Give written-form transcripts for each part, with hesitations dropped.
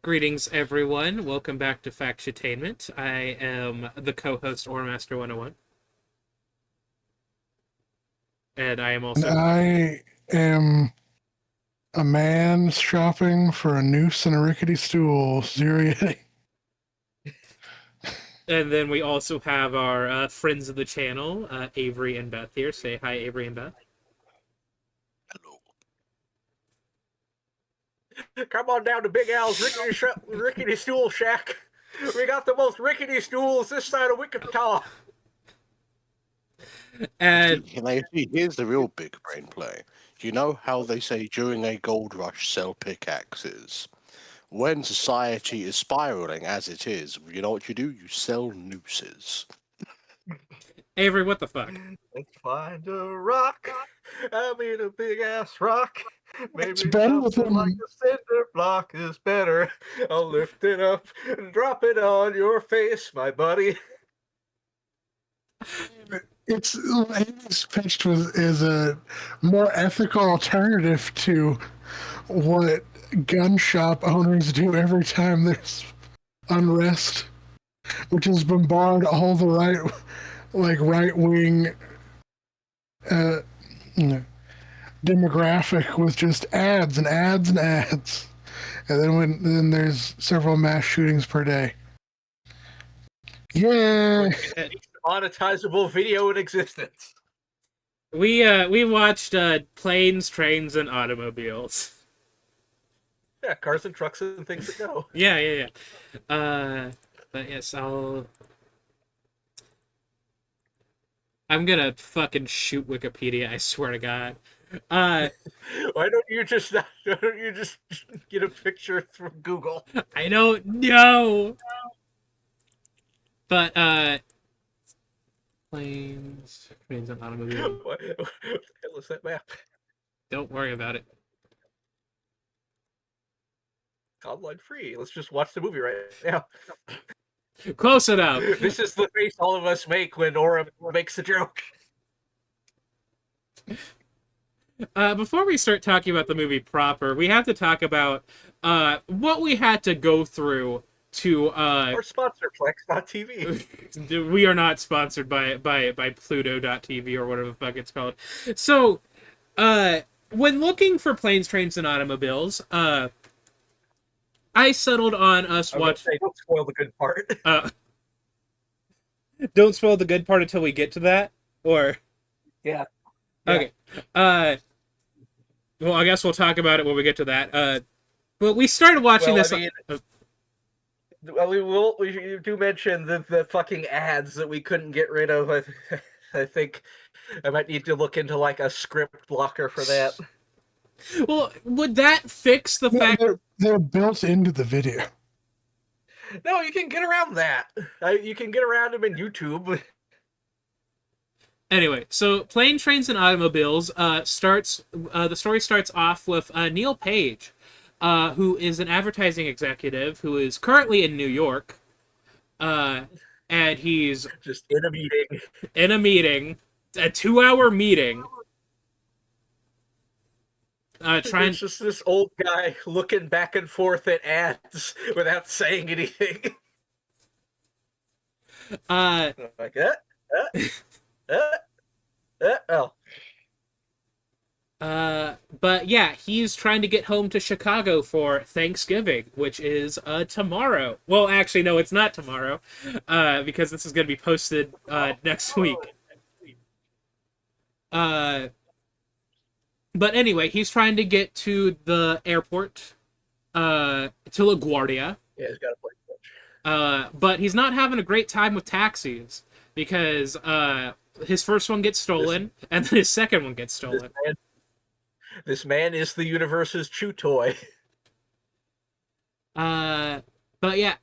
Greetings, everyone. Welcome back to Factutainment. I am the co-host Oremaster 101, and I am And also. I am a man shopping for a noose and a rickety stool. Zero. And then we also have our friends of the channel, Avery and Beth here. Say hi, Avery and Beth. Come on down to Big Al's rickety stool shack. We got the most rickety stools this side of Wichita. And Here's the real big brain play. You know how they say during a gold rush sell pickaxes? When society is spiraling as it is, you know what you do? You sell nooses. Avery, what the fuck? Let's find a rock. I mean a big ass rock. Maybe It's better something like than a cinder block is better. I'll lift it up and drop it on your face, my buddy. it's Amy's pitched is a more ethical alternative to what gun shop owners do every time there's unrest, which is bombard all the right wing uh, you know, demographic with just ads and ads and ads. And then there's several mass shootings per day. Yeah. Monetizable video in existence. We watched Planes, Trains, and Automobiles. Yeah, cars and trucks and things that go. Yeah. But yes, I'm gonna fucking shoot Wikipedia. I swear to God. Why don't you just get a picture from Google? I don't know. But planes, trains, and automobiles. What the hell is that map? Don't worry about it. Online free. Let's just watch the movie right now. Close enough. This is the face all of us make when Aura makes a joke. Before we start talking about the movie proper, we have to talk about what we had to go through to Our sponsor, Plex.tv. we are not sponsored by Pluto.tv or whatever the fuck it's called. So when looking for planes, trains, and automobiles, I settled on us watching. Don't spoil the good part. Don't spoil the good part until we get to that, or Yeah. okay. Well, I guess we'll talk about it when we get to that. But we started watching this. We do mention the fucking ads that we couldn't get rid of. I think I might need to look into like a script blocker for that. Well, would that fix the No, fact? they're built into the video. No, you can get around that. You can get around them in YouTube. Anyway, so Plane, Trains, and Automobiles starts. The story starts off with Neil Page, who is an advertising executive who is currently in New York, and he's Just in a meeting. in a meeting, a 2-hour meeting. Trying. It's just this old guy looking back and forth at ads without saying anything. Like oh. But yeah, he's trying to get home to Chicago for Thanksgiving, which is tomorrow. Well, actually, no, it's not tomorrow, because this is going to be posted next week. But anyway, he's trying to get to the airport, to LaGuardia. Yeah, he's got a play. But he's not having a great time with taxis because his first one gets stolen, and then his second one gets stolen. This man is the universe's chew toy. But yeah,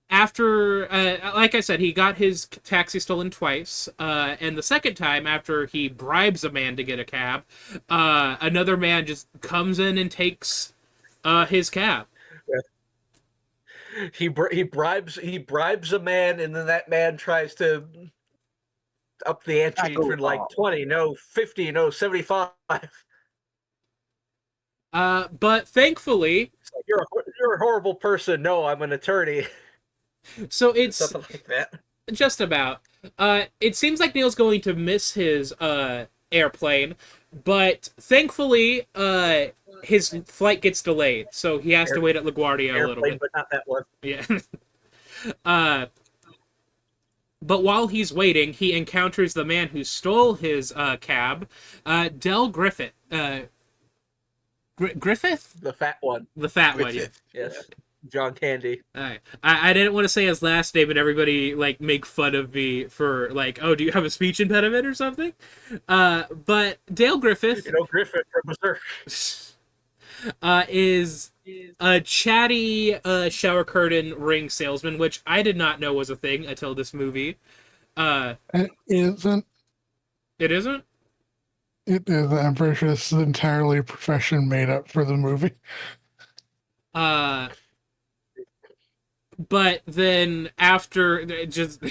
after, like I said, he got his taxi stolen twice, and the second time, after he bribes a man to get a cab, another man just comes in and takes his cab. He bribes a man, and then that man tries to up the ante for like 20, no 50, no 75. But thankfully, It's like, you're you're a horrible person. No, I'm an attorney. So it's Something like that. just about. It seems like Neil's going to miss his airplane, but thankfully, his flight gets delayed, so he has to wait at LaGuardia a little Airplane, bit. but not that one. Yeah. uh, but while he's waiting, he encounters the man who stole his cab, Del Griffith. Griffith? The fat one. The fat one. Yeah. Griffith. Yes. John Candy. Alright. I didn't want to say his last name and everybody like make fun of me for like, oh, do you have a speech impediment or something? But Dale Griffith You know, Griffith from Berserk. is a chatty shower curtain ring salesman, which I did not know was a thing until this movie. It isn't. It isn't? It is. I'm pretty sure this is entirely a profession made up for the movie. But then after just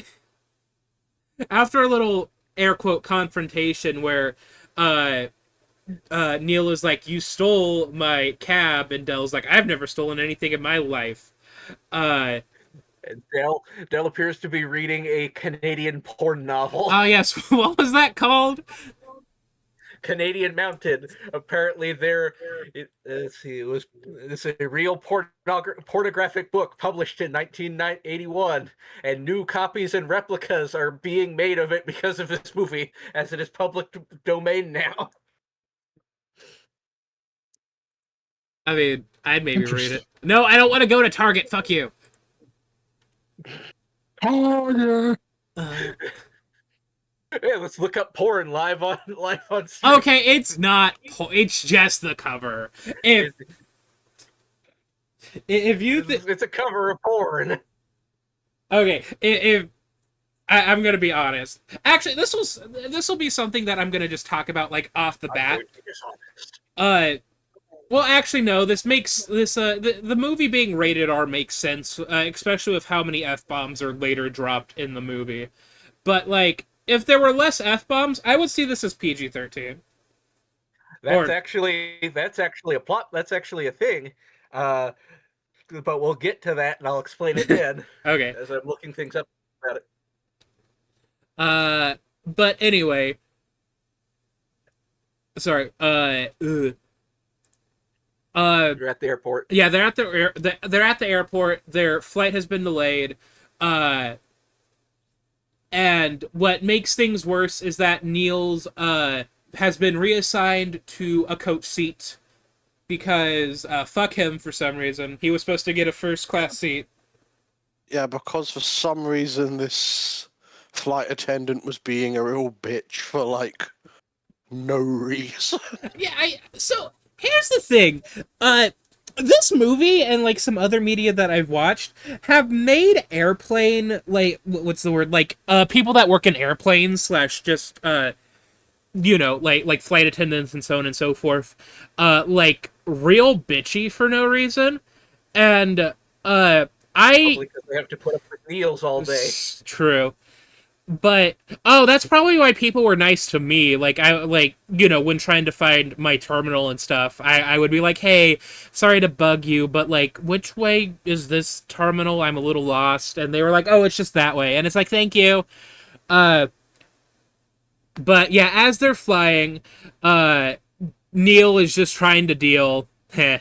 after a little air quote confrontation where Neil is like, you stole my cab, and Dell's like, I've never stolen anything in my life. And Dell appears to be reading a Canadian porn novel. Oh yes, what was that called? Canadian Mounted. Apparently, let's see, it's a real pornographic book published in 1981, and new copies and replicas are being made of it because of this movie, as it is public domain now. I mean, I'd maybe read it. No, I don't want to go to Target. Fuck you. Oh yeah. Hey, let's look up porn live on stream. Okay, it's not. It's just the cover. If you It's a cover of porn. okay, if I'm gonna be honest. Actually, this will be something that I'm gonna just talk about like off the bat. Well, actually, no. This makes this the movie being rated R makes sense, especially with how many F-bombs are later dropped in the movie. But like, if there were less F-bombs, I would see this as PG-13. That's actually a plot. That's actually a thing. But we'll get to that, and I'll explain it then Okay. as I'm looking things up about it. But anyway, sorry. You're at the airport. Yeah, they're at they're at the airport. Their flight has been delayed. And what makes things worse is that Niels has been reassigned to a coach seat because fuck him for some reason. He was supposed to get a first class seat. Yeah, because for some reason this flight attendant was being a real bitch for like no reason. Yeah, so here's the thing. This movie and like some other media that I've watched have made airplane, like, what's the word, like people that work in airplanes slash just you know, like flight attendants and so on and so forth, like real bitchy for no reason. And Probably because they have to put up with Niels all day. True. But that's probably why people were nice to me. Like you know, when trying to find my terminal and stuff, I would be like, "Hey, sorry to bug you, but like, which way is this terminal? I'm a little lost." And they were like, "Oh, it's just that way." And it's like, "Thank you." But yeah, as they're flying, Neil is just trying to deal. And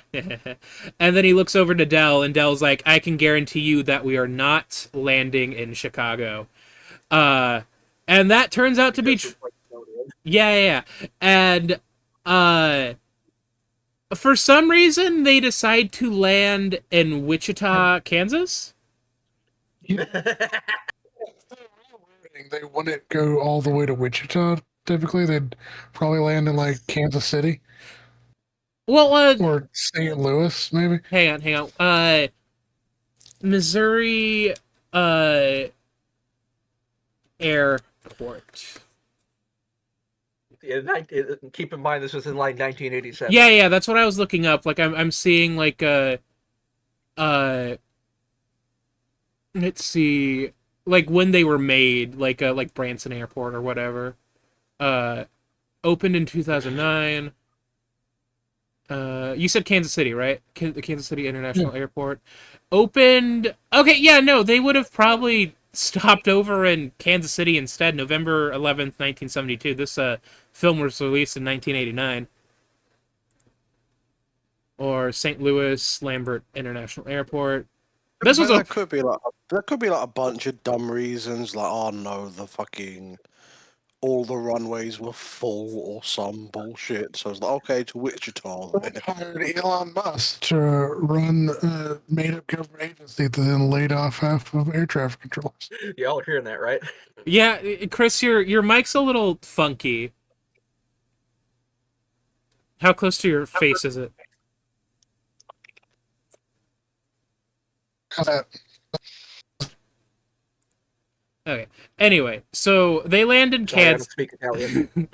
then he looks over to Dell, and Dell's like, "I can guarantee you that we are not landing in Chicago." And that turns out to be yeah. And for some reason they decide to land in Wichita, Kansas. They wouldn't go all the way to Wichita. Typically, they'd probably land in like Kansas City Well, or St. Louis, maybe. hang on. Missouri, airport. Yeah, keep in mind this was in like 1987. Yeah, that's what I was looking up. Like I'm seeing like let's see, like when they were made, like Branson Airport or whatever. Opened in 2009. You said Kansas City, right? The Kansas City International Airport opened. Okay, yeah, no, they would have probably stopped over in Kansas City instead. November 11th, 1972. This film was released in 1989. Or St. Louis Lambert International Airport. This was That could be like a bunch of dumb reasons, like, oh no, all the runways were full or some bullshit. So it's like, okay, to Wichita They then. hired Elon Musk to run a made-up government agency that then laid off half of air traffic controllers. Y'all are hearing that, right? Yeah, Chris, your mic's a little funky. How close to your face is it? How's that? Okay. Anyway, so they land in Sorry, I don't Kansas. speak Italian.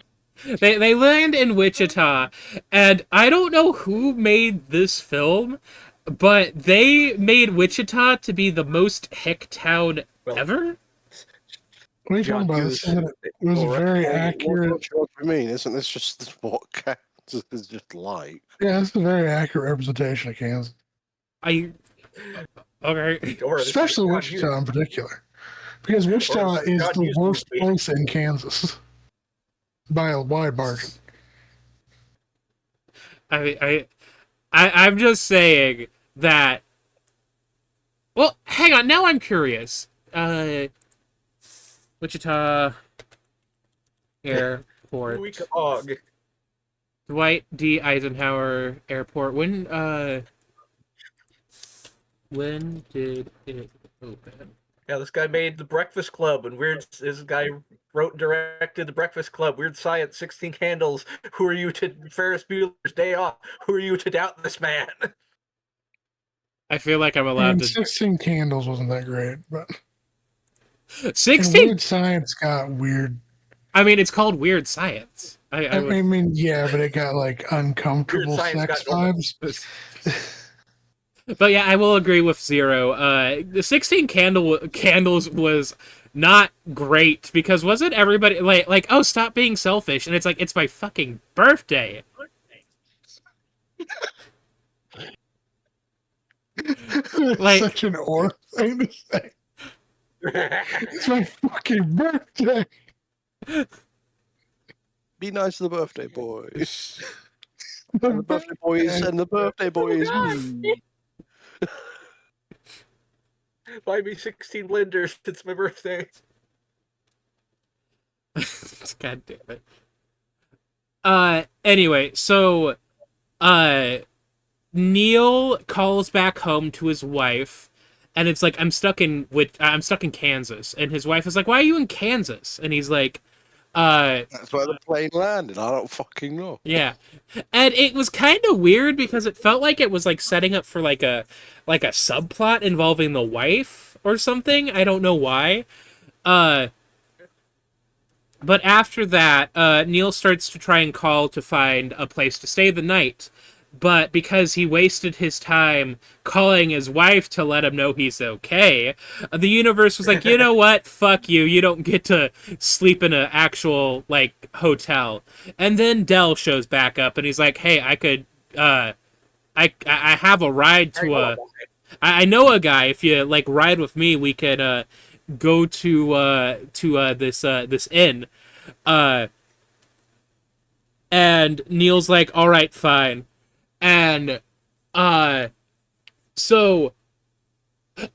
They land in Wichita, and I don't know who made this film, but they made Wichita to be the most hick town Well, ever. What are you John talking about? Hughes. It was very accurate. What do you mean? Isn't this just what Kansas is just like? Yeah, it's a very accurate representation of Kansas, I okay. Or this is especially John Wichita Hughes. in particular, because Wichita Or is John the Hughes worst movie. place in Kansas by a wide margin. I'm just saying that. Well, hang on. Now I'm curious. Wichita Airport, Weak og. Dwight D. Eisenhower Airport. When did it open? Yeah, this guy made The Breakfast Club, and this guy wrote and directed The Breakfast Club, Weird Science, 16 Candles, Who Are You to Ferris Bueller's Day Off, Who Are You to Doubt This Man? I feel like I'm allowed And to. 16 Candles wasn't that great, but and 16. Weird Science got weird. I mean, it's called Weird Science. I mean, yeah, but it got like uncomfortable Science sex got normal. vibes. But yeah, I will agree with Zero. The 16 Candles was not great because wasn't everybody like oh, stop being selfish, and it's like it's my fucking birthday. Like- Such an or thing to say. It's my fucking birthday. Be nice to the birthday boys. The And the birthday boys and the birthday boys. Buy me 16 blenders. It's my birthday. God damn it. Anyway, so Neil calls back home to his wife, and it's like I'm stuck in Kansas, and his wife is like, "Why are you in Kansas?" And he's like, That's where the plane landed. I don't fucking know. yeah. And it was kind of weird because it felt like it was like setting up for like a subplot involving the wife or something. I don't know why. But after that, Neil starts to try and call to find a place to stay the night. But because he wasted his time calling his wife to let him know he's okay, the universe was like, you know what? Fuck you. You don't get to sleep in an actual, like, hotel. And then Dell shows back up and he's like, hey, I could, I have a ride to I know a guy. If you, like, ride with me, we could, go to this inn. And Neil's like, all right, fine. And so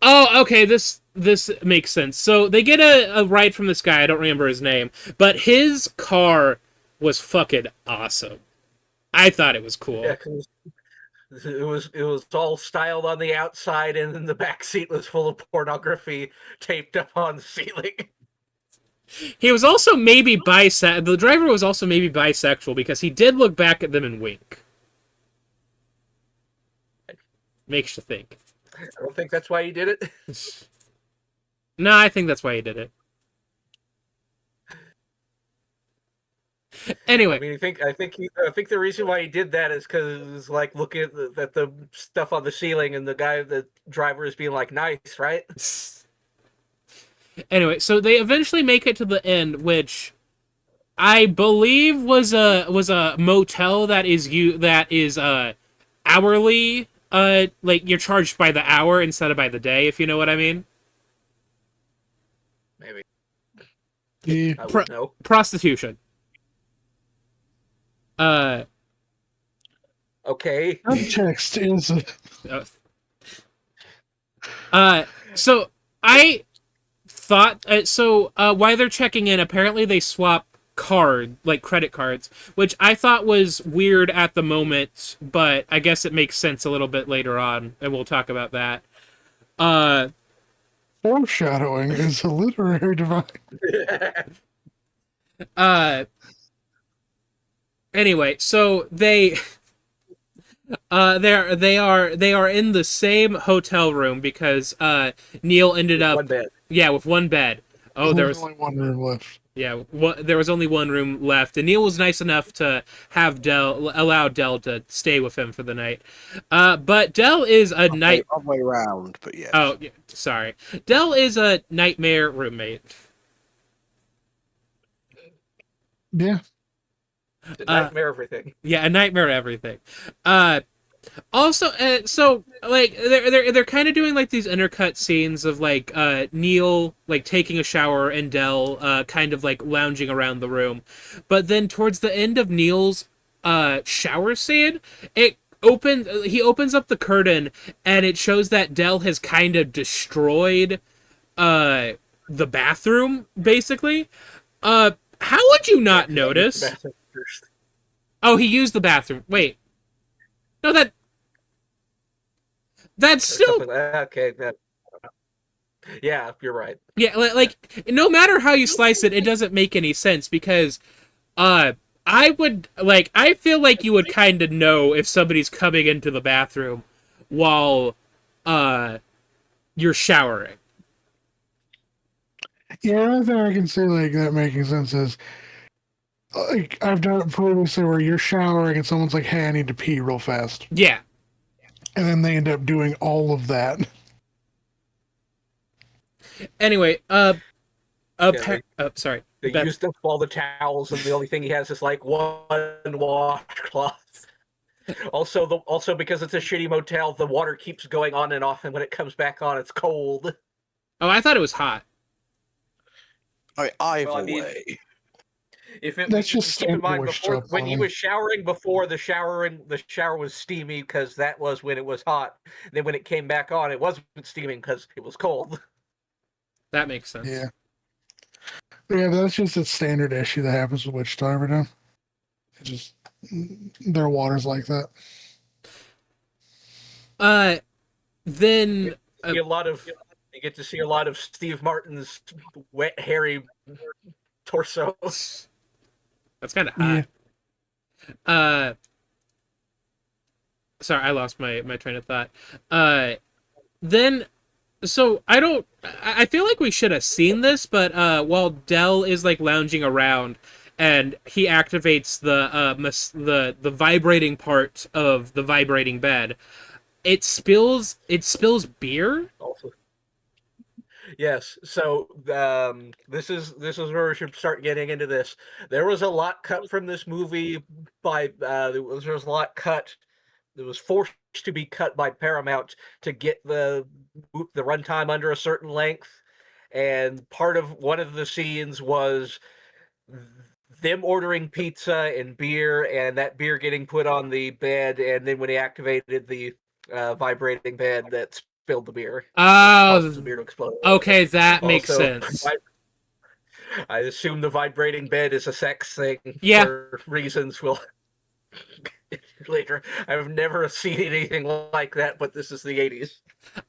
okay, this makes sense. So they get a ride from this guy, I don't remember his name, but his car was fucking awesome. I thought it was cool. Yeah, 'cause it was all styled on the outside, and then the back seat was full of pornography taped up on the ceiling. He was also maybe the driver was also maybe bisexual because he did look back at them and wink. Makes you think. I don't think that's why he did it. No, I think that's why he did it. Anyway, I mean, I think the reason why he did that is because like looking at the stuff on the ceiling, and the driver is being like nice, right? Anyway, so they eventually make it to the end, which I believe was a motel that is hourly, like you're charged by the hour instead of by the day, if you know what I mean. Maybe The I would know. Prostitution. Uh, Okay. context is uh, so I thought while they're checking in, apparently they swap credit cards, which I thought was weird at the moment, but I guess it makes sense a little bit later on, and we'll talk about that. foreshadowing is a literary device. Anyway, so they they are in the same hotel room because Neil ended up One bed. with one bed. Oh, there There's was only one room left. there was only one room left, and Neil was nice enough to allow Dell to stay with him for the night. But Dell is a night. Other way around, but yes. Oh, yeah, sorry. Dell is a nightmare roommate. Yeah. It's a nightmare everything. Yeah, a nightmare everything. Also, so like they're kind of doing like these intercut scenes of like Neil like taking a shower and Dell kind of like lounging around the room, but then towards the end of Neil's shower scene, he opens up the curtain and it shows that Dell has kind of destroyed the bathroom basically. How would you not notice? Oh, he used the bathroom. Wait. No, that's still... Okay. Yeah, you're right. Yeah, like, no matter how you slice it, it doesn't make any sense, because, I feel like you would kind of know if somebody's coming into the bathroom while, you're showering. Yeah, I think I can see like that making sense is like I've done it previously where you're showering and someone's like, "Hey, I need to pee real fast," Yeah. and then they end up doing all of that. Anyway, sorry. They Beth. used up all the towels, and the only thing he has is like one washcloth. Also because it's a shitty motel, the water keeps going on and off, and when it comes back on, it's cold. Oh, I thought it was hot. Either Well, I mean, way. That's just keep in mind washed before up when on he him. was showering before the shower was steamy because that was when it was hot. Then when it came back on, it wasn't steaming because it was cold. That makes sense. Yeah, yeah, that's just a standard issue that happens with Wichita every time. It just their water's like that. Then You get to see a lot of Steve Martin's wet, hairy torso. that's kind of hot. Yeah. Sorry, I lost my train of thought. Then, so I feel like we should have seen this, but while Dell is like lounging around and he activates the vibrating part of the vibrating bed, it spills beer. Also. Yes, so this is where we should start getting into this. There was a lot cut from this movie by there was a lot cut. It was forced to be cut by Paramount to get the runtime under a certain length, and one of the scenes was them ordering pizza and beer, and that beer getting put on the bed, and then when he activated the vibrating bed, that spilled the beer. Causes the beer to explode. Okay, that makes Also, sense. I assume the vibrating bed is a sex thing Yeah. for reasons we'll later. I've never seen anything like that, but this is the 80s.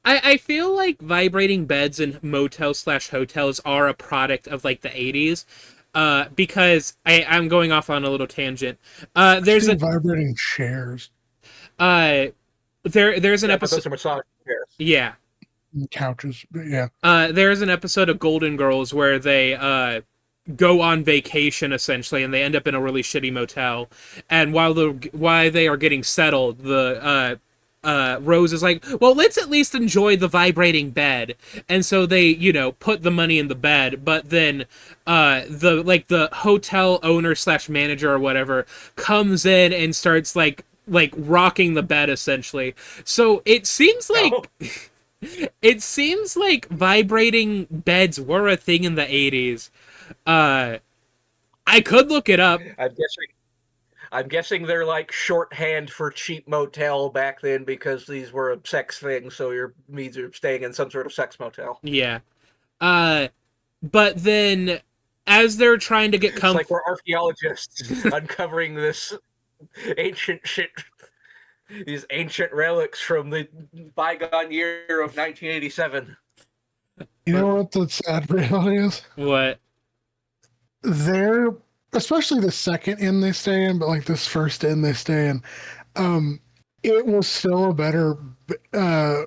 I feel like vibrating beds in motel/hotels are a product of like the 80s. Because I'm going off on a little tangent. There's a vibrating chairs, there's an Yeah, but episode. those are massage chairs. Yeah. and couches. But yeah, There's an episode of Golden Girls where they go on vacation essentially, and they end up in a really shitty motel. And while they are getting settled, Rose is like, well, let's at least enjoy the vibrating bed. And so they, put the money in the bed, but then the hotel owner slash manager or whatever comes in and starts like rocking the bed essentially. So it seems like Oh, it seems like vibrating beds were a thing in the 80s. I could look it up. I'm guessing they're like shorthand for cheap motel back then because these were a sex thing, so your means are staying in some sort of sex motel. Yeah. But then as they're trying to get It's like comfort, we're archaeologists uncovering this ancient shit, these ancient relics from the bygone year of 1987. You know what the sad reality is? what? They're, especially the second inn they stay in, but like this first inn they stay in, it was still a better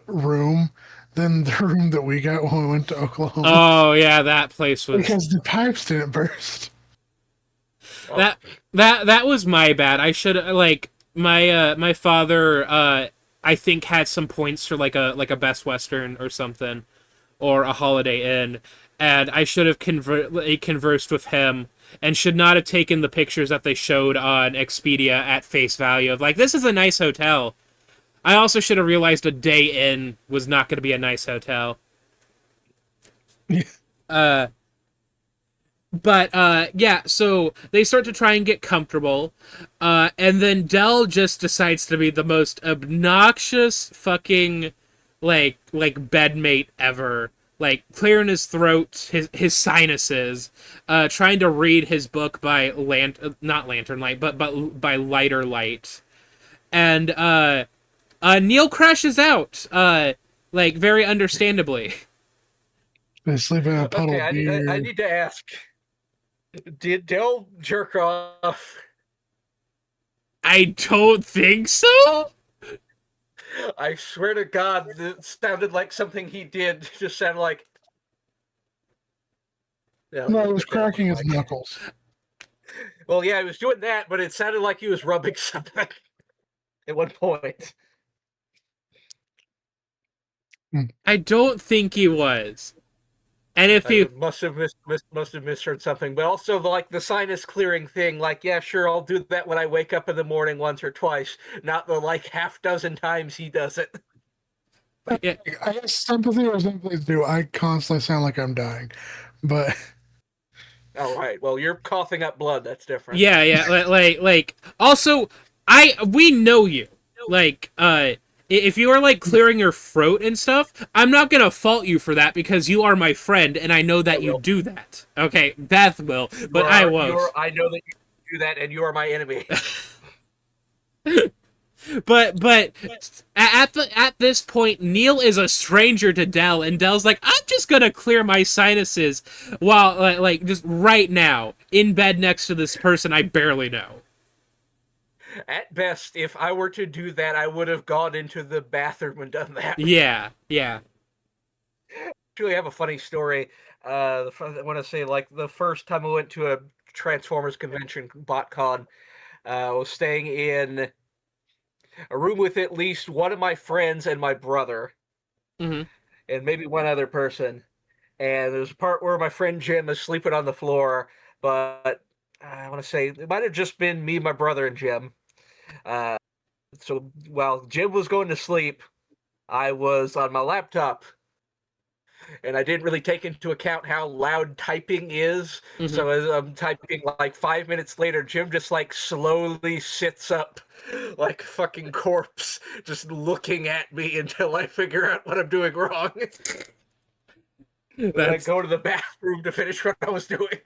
room than the room that we got when we went to Oklahoma. Oh yeah, that place was Because the pipes didn't burst. Oh, that was my bad. I should like my father I think had some points for like a Best Western or something or a Holiday Inn, and I should have conversed with him and should not have taken the pictures that they showed on Expedia at face value of like, this is a nice hotel. I also should have realized a day in was not going to be a nice hotel. Yeah, so they start to try and get comfortable, and then Dell just decides to be the most obnoxious fucking like bedmate ever, like clearing his throat, his sinuses, trying to read his book by not lantern light, but by lighter light, and Neil crashes out, like very understandably. They sleep in a puddle okay, of beer. I need to ask: did Dell jerk off? I don't think so. I swear to God, it sounded like something he did. Just sounded like. Yeah, No, he was cracking his knuckles. Well, yeah, he was doing that, but it sounded like he was rubbing something at one point. I don't think he was. And if I you must have misheard something, but also the sinus clearing thing. Like, yeah, sure, I'll do that when I wake up in the morning once or twice, not the like half dozen times he does it. yeah, I guess sympathy or sympathy do. I constantly sound like I'm dying, but All right, well, you're coughing up blood. That's different. yeah, like also we know you. Like if you are like clearing your throat and stuff, I'm not going to fault you for that because you are my friend and I know that you will. do that. Okay, Beth will, but I won't. I know that you do that, and you are my enemy. But at this point, Neil is a stranger to Dell, and Dell's like, I'm just gonna clear my sinuses while like just right now in bed next to this person I barely know. At best, if I were to do that, I would have gone into the bathroom and done that. Yeah. Actually, I have a funny story. I want to say, like, the first time I went to a Transformers convention, BotCon, I was staying in a room with at least one of my friends and my brother, Mm-hmm. and maybe one other person. And there's a part where my friend Jim is sleeping on the floor, but I want to say it might have just been me, my brother, and Jim. So while Jim was going to sleep, I was on my laptop, and I didn't really take into account how loud typing is. Mm-hmm. So as I'm typing, like 5 minutes later, Jim just like slowly sits up, like a fucking corpse, just looking at me until I figure out what I'm doing wrong. Then I go to the bathroom to finish what I was doing.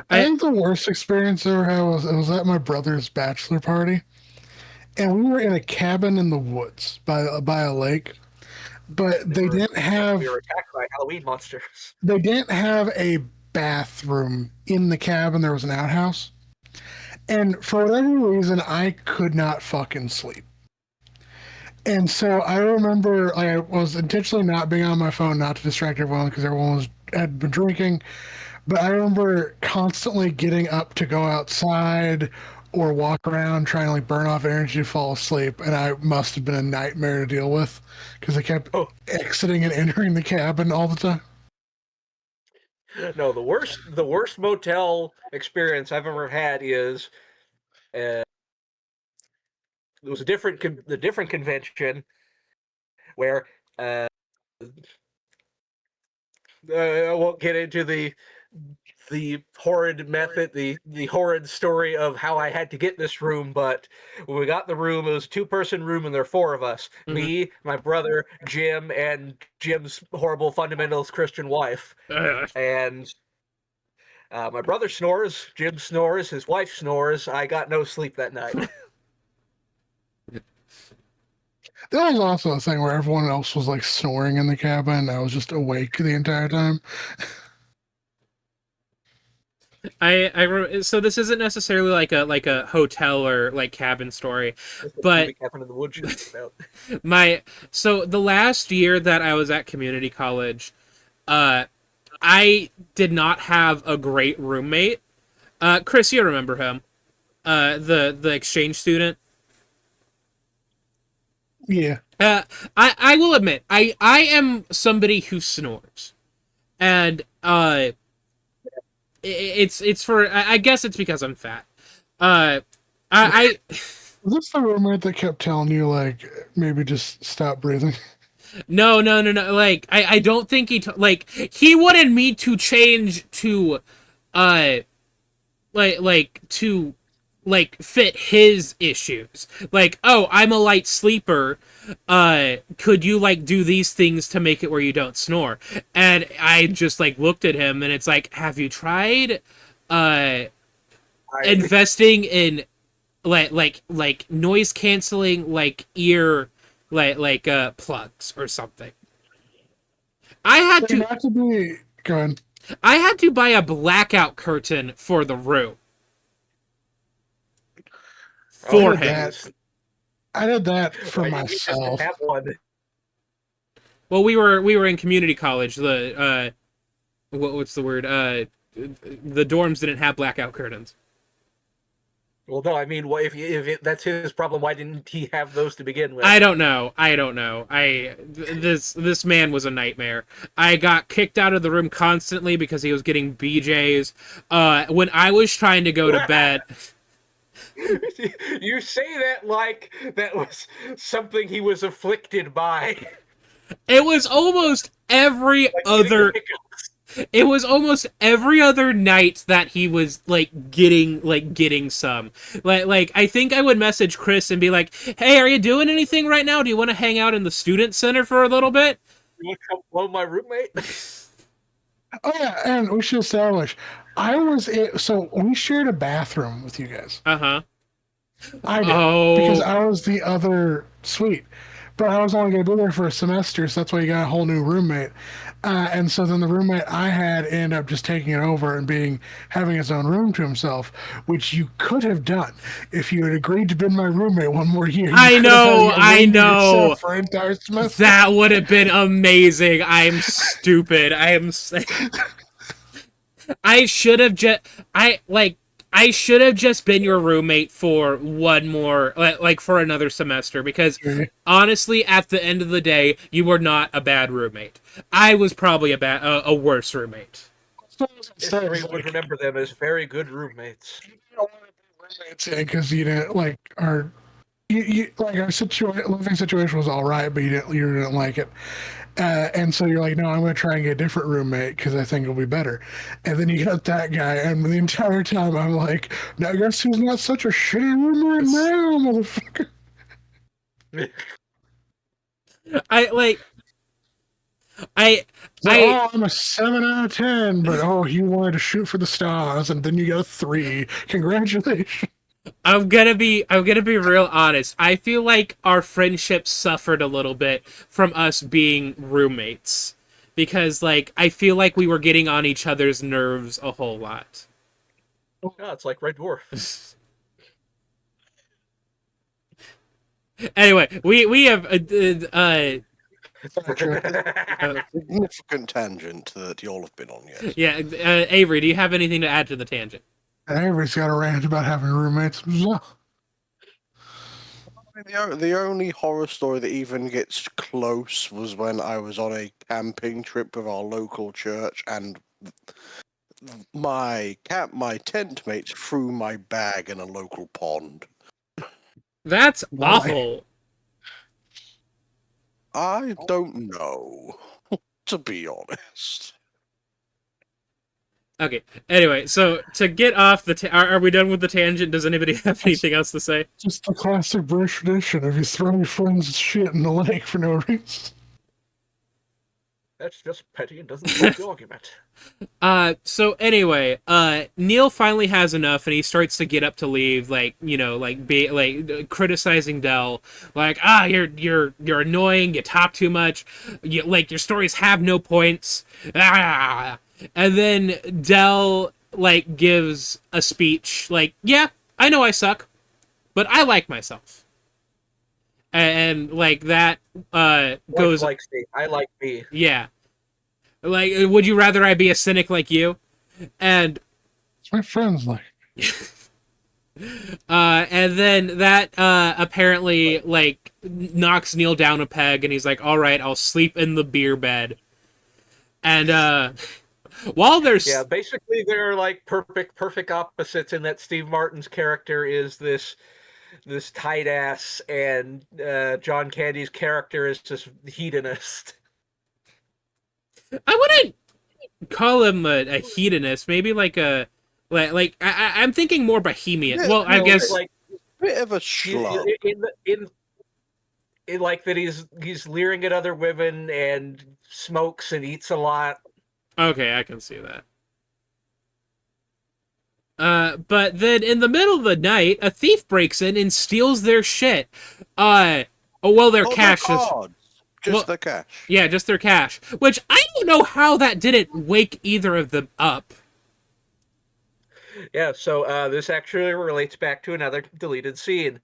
I think the worst experience I ever had was at my brother's bachelor party, and we were in a cabin in the woods by a lake, but they didn't have We were attacked by Halloween monsters. they didn't have a bathroom in the cabin. There was an outhouse, and for whatever reason, I could not fucking sleep. And so I remember I was intentionally not being on my phone, not to distract everyone because everyone had been drinking. But I remember constantly getting up to go outside or walk around trying to like burn off energy to fall asleep, and I must have been a nightmare to deal with because I kept Oh. exiting and entering the cabin all the time. No, the worst motel experience I've ever had is it was the different convention where I won't get into the horrid method, the horrid story of how I had to get this room, but when we got the room, it was a 2-person room and there are 4 of us. Mhm. Me, my brother, Jim, and Jim's horrible fundamentalist Christian wife. And my brother snores, Jim snores, his wife snores. I got no sleep that night. There was also a thing where everyone else was like snoring in the cabin, and I was just awake the entire time. So this isn't necessarily like a hotel or like cabin story, That's what but Movie Cabin in the Woods is about. so the last year that I was at community college, I did not have a great roommate. Chris, you remember him? The exchange student. Yeah. I will admit, I am somebody who snores, and it's for I guess it's because I'm fat. I Was this the roommate that kept telling you like maybe just stop breathing? no. Like I don't think like he wanted me to change to to fit his issues. Like, oh, I'm a light sleeper. Could you like do these things to make it where you don't snore? And I just like looked at him and it's like, have you tried investing in like noise canceling like ear plugs or something? I had to Not to be going. I had to buy a blackout curtain for the room. For Oh, him. yes. I did that for You just didn't myself. have one. Well, we were in community college. The what's the word? The dorms didn't have blackout curtains. Well, no, I mean, that's his problem, why didn't he have those to begin with? I don't know. This man was a nightmare. I got kicked out of the room constantly because he was getting BJ's. When I was trying to go to bed. You say that like that was something he was afflicted by. It was almost every other. It was almost every other night that he was getting some. Like I think I would message Chris and be like, "Hey, are you doing anything right now? Do you want to hang out in the student center for a little bit?" You want to come blow my roommate? Oh yeah, and we should establish. So we shared a bathroom with you guys. Uh-huh. I did Oh. because I was the other suite, but I was only going to be there for a semester, so that's why you got a whole new roommate. And so then the roommate I had ended up just taking it over and having his own room to himself, which you could have done if you had agreed to be my roommate one more year. You I could have had know. your room to yourself for an entire semester. That would have been amazing. I'm stupid. I should have just been your roommate for one more for another semester because honestly at the end of the day you were not a bad roommate. I was probably a worse roommate. History would remember them as very good roommates. You don't want to be roommates because you didn't like our living situation was all right, but you didn't like it. And so you're like, no, I'm going to try and get a different roommate because I think it'll be better. And then you got that guy, and the entire time I'm like, now guess who's not such a shitty roommate now, motherfucker? I'm a 7 out of 10, but you wanted to shoot for the stars, and then you got a 3. Congratulations. I'm gonna be real honest. I feel like our friendship suffered a little bit from us being roommates because I feel like we were getting on each other's nerves a whole lot. Oh god, it's like Red Dwarf. Anyway, we have significant tangent that y'all have been on, yes. yeah, Avery, do you have anything to add to the tangent? And everybody's got a rant about having roommates. The only horror story that even gets close was when I was on a camping trip with our local church, and my tent mates threw my bag in a local pond. That's Why? awful. I don't know, to be honest. Okay. Anyway, so to get off the, are we done with the tangent? Does anybody have anything else to say? Just the classic British tradition of you throwing your friend's shit in the lake for no reason. That's just petty and doesn't solve the argument. So anyway, Neil finally has enough, and he starts to get up to leave, like, you know, like criticizing Dell, like, you're annoying, you talk too much, your stories have no points, and then Dell like gives a speech, like, yeah, I know I suck, but I like myself, and like that goes Like Steve, I like me. yeah. Like, would you rather I be a cynic like you? And It's my friends like. and then that apparently like knocks Neil down a peg, and he's like, "All right, I'll sleep in the beer bed." And while there's Basically they're like perfect opposites in that Steve Martin's character is this tight ass, and John Candy's character is just hedonist. I wouldn't call him a hedonist. Maybe like a I'm thinking more bohemian. Yeah, well, I No, guess like Bit of a schlub. in like that he's leering at other women and smokes and eats a lot. okay, I can see that. But then in the middle of the night, a thief breaks in and steals their shit. Their cash is. Just the cash. Yeah, just their cash. Which I don't know how that didn't wake either of them up. Yeah, so this actually relates back to another deleted scene.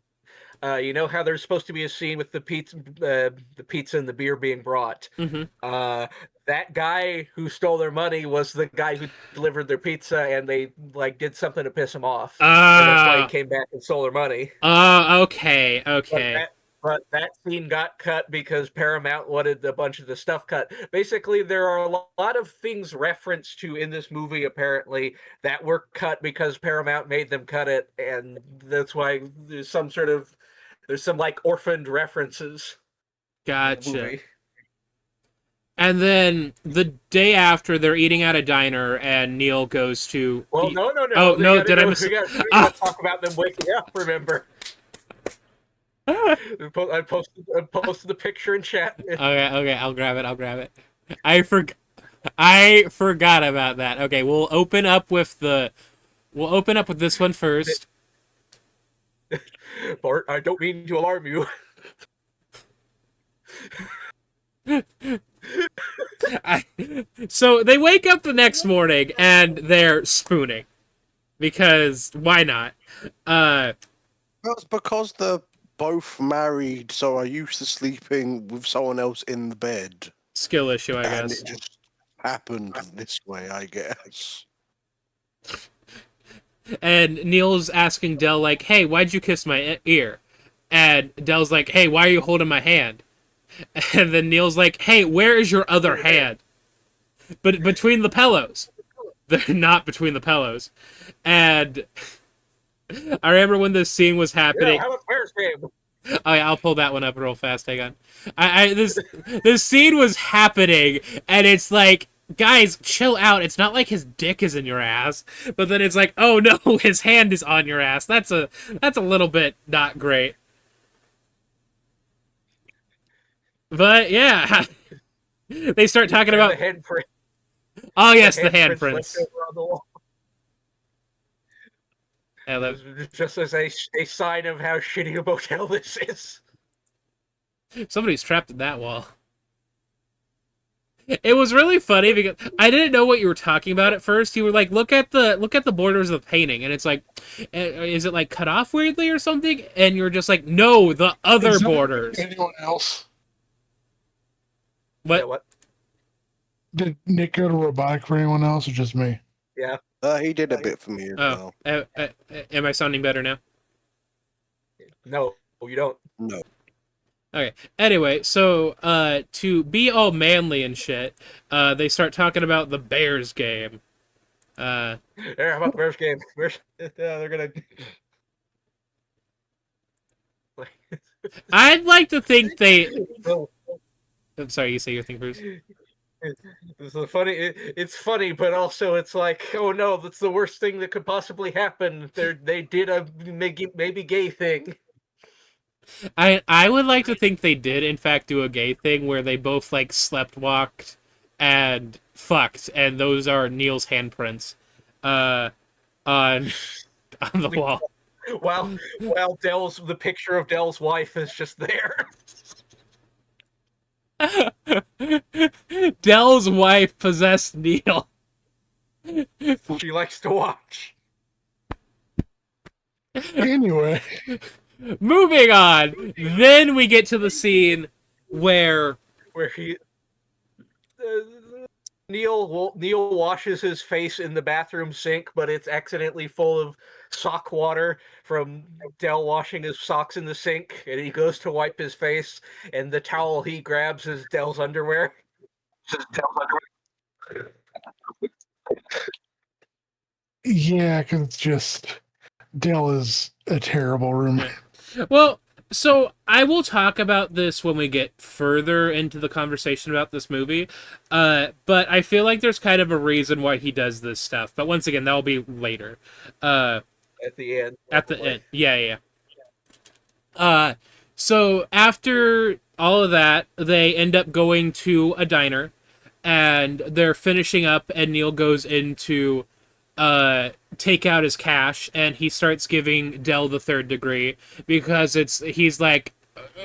You know how there's supposed to be a scene with the pizza and the beer being brought. Mm-hmm. That guy who stole their money was the guy who delivered their pizza, and they like did something to piss him off, and that's why he came back and stole their money. Okay. But that scene got cut because Paramount wanted a bunch of the stuff cut. Basically, there are a lot of things referenced to in this movie, apparently, that were cut because Paramount made them cut it, and that's why there's some like orphaned references. Gotcha. And then the day after, they're eating at a diner, and Neil goes to. Well, no. Oh no! Did I miss? We gotta talk about them waking up. Remember. I posted the picture in chat. Okay, I'll grab it. I forgot about that. Okay, we'll open up with this one first. Bart, I don't mean to alarm you. So they wake up the next morning and they're spooning, because why not? That's because they're both married, so are used to sleeping with someone else in the bed. Skill issue, I And guess. it just happened this way, I guess. And Neil's asking Del, like, hey, why'd you kiss my ear? And Del's like, hey, why are you holding my hand? And then Neil's like, hey, where is your other hand? But between the pillows. They're not between the pillows. And I remember when this scene was happening. Yeah, how about Bears game? Oh yeah, I'll pull that one up real fast. Hang on. This scene was happening, and it's like, guys, chill out. It's not like his dick is in your ass, but then it's like, oh no, his hand is on your ass. That's a little bit not great. But yeah, they start talking And about. the handprint. Oh yes, the handprint's handprints. left over on the wall. Yeah, Just as a sign of how shitty a motel this is. somebody's trapped in that wall. It was really funny because I didn't know what you were talking about at first. You were like, look at the borders of the painting, and it's like, is it like cut off weirdly or something? And you're just like, no, the other Is that borders. Anyone else? What? Yeah, what? Did Nick go to robotic for anyone else, or just me? Yeah. He did a bit for me as Oh, well. am I sounding better now? No, you don't. No. Okay. Anyway, so to be all manly and shit, they start talking about the Bears game. How about the Bears game? They're gonna. I'd like to think they. Well, I'm sorry, you say your thing first. it's the funny. It's funny, but also it's like, oh no, that's the worst thing that could possibly happen. They did a maybe gay thing. I would like to think they did in fact do a gay thing where they both like slept walked and fucked, and those are Neil's handprints, on on the wall. While the picture of Dell's wife is just there. Dell's wife possessed Neil. She likes to watch. Anyway, Moving on. Then we get to the scene where Where Neil washes his face in the bathroom sink, but it's accidentally full of sock water from Dell washing his socks in the sink, and he goes to wipe his face, and the towel he grabs is Dell's underwear. yeah, because it's just Dell is a terrible roommate. well, so I will talk about this when we get further into the conversation about this movie. But I feel like there's kind of a reason why he does this stuff. But once again, that'll be later. At the end. At the end. Yeah. So after all of that, they end up going to a diner and they're finishing up, and Neil goes into take out his cash, and he starts giving Dell the third degree because he's like,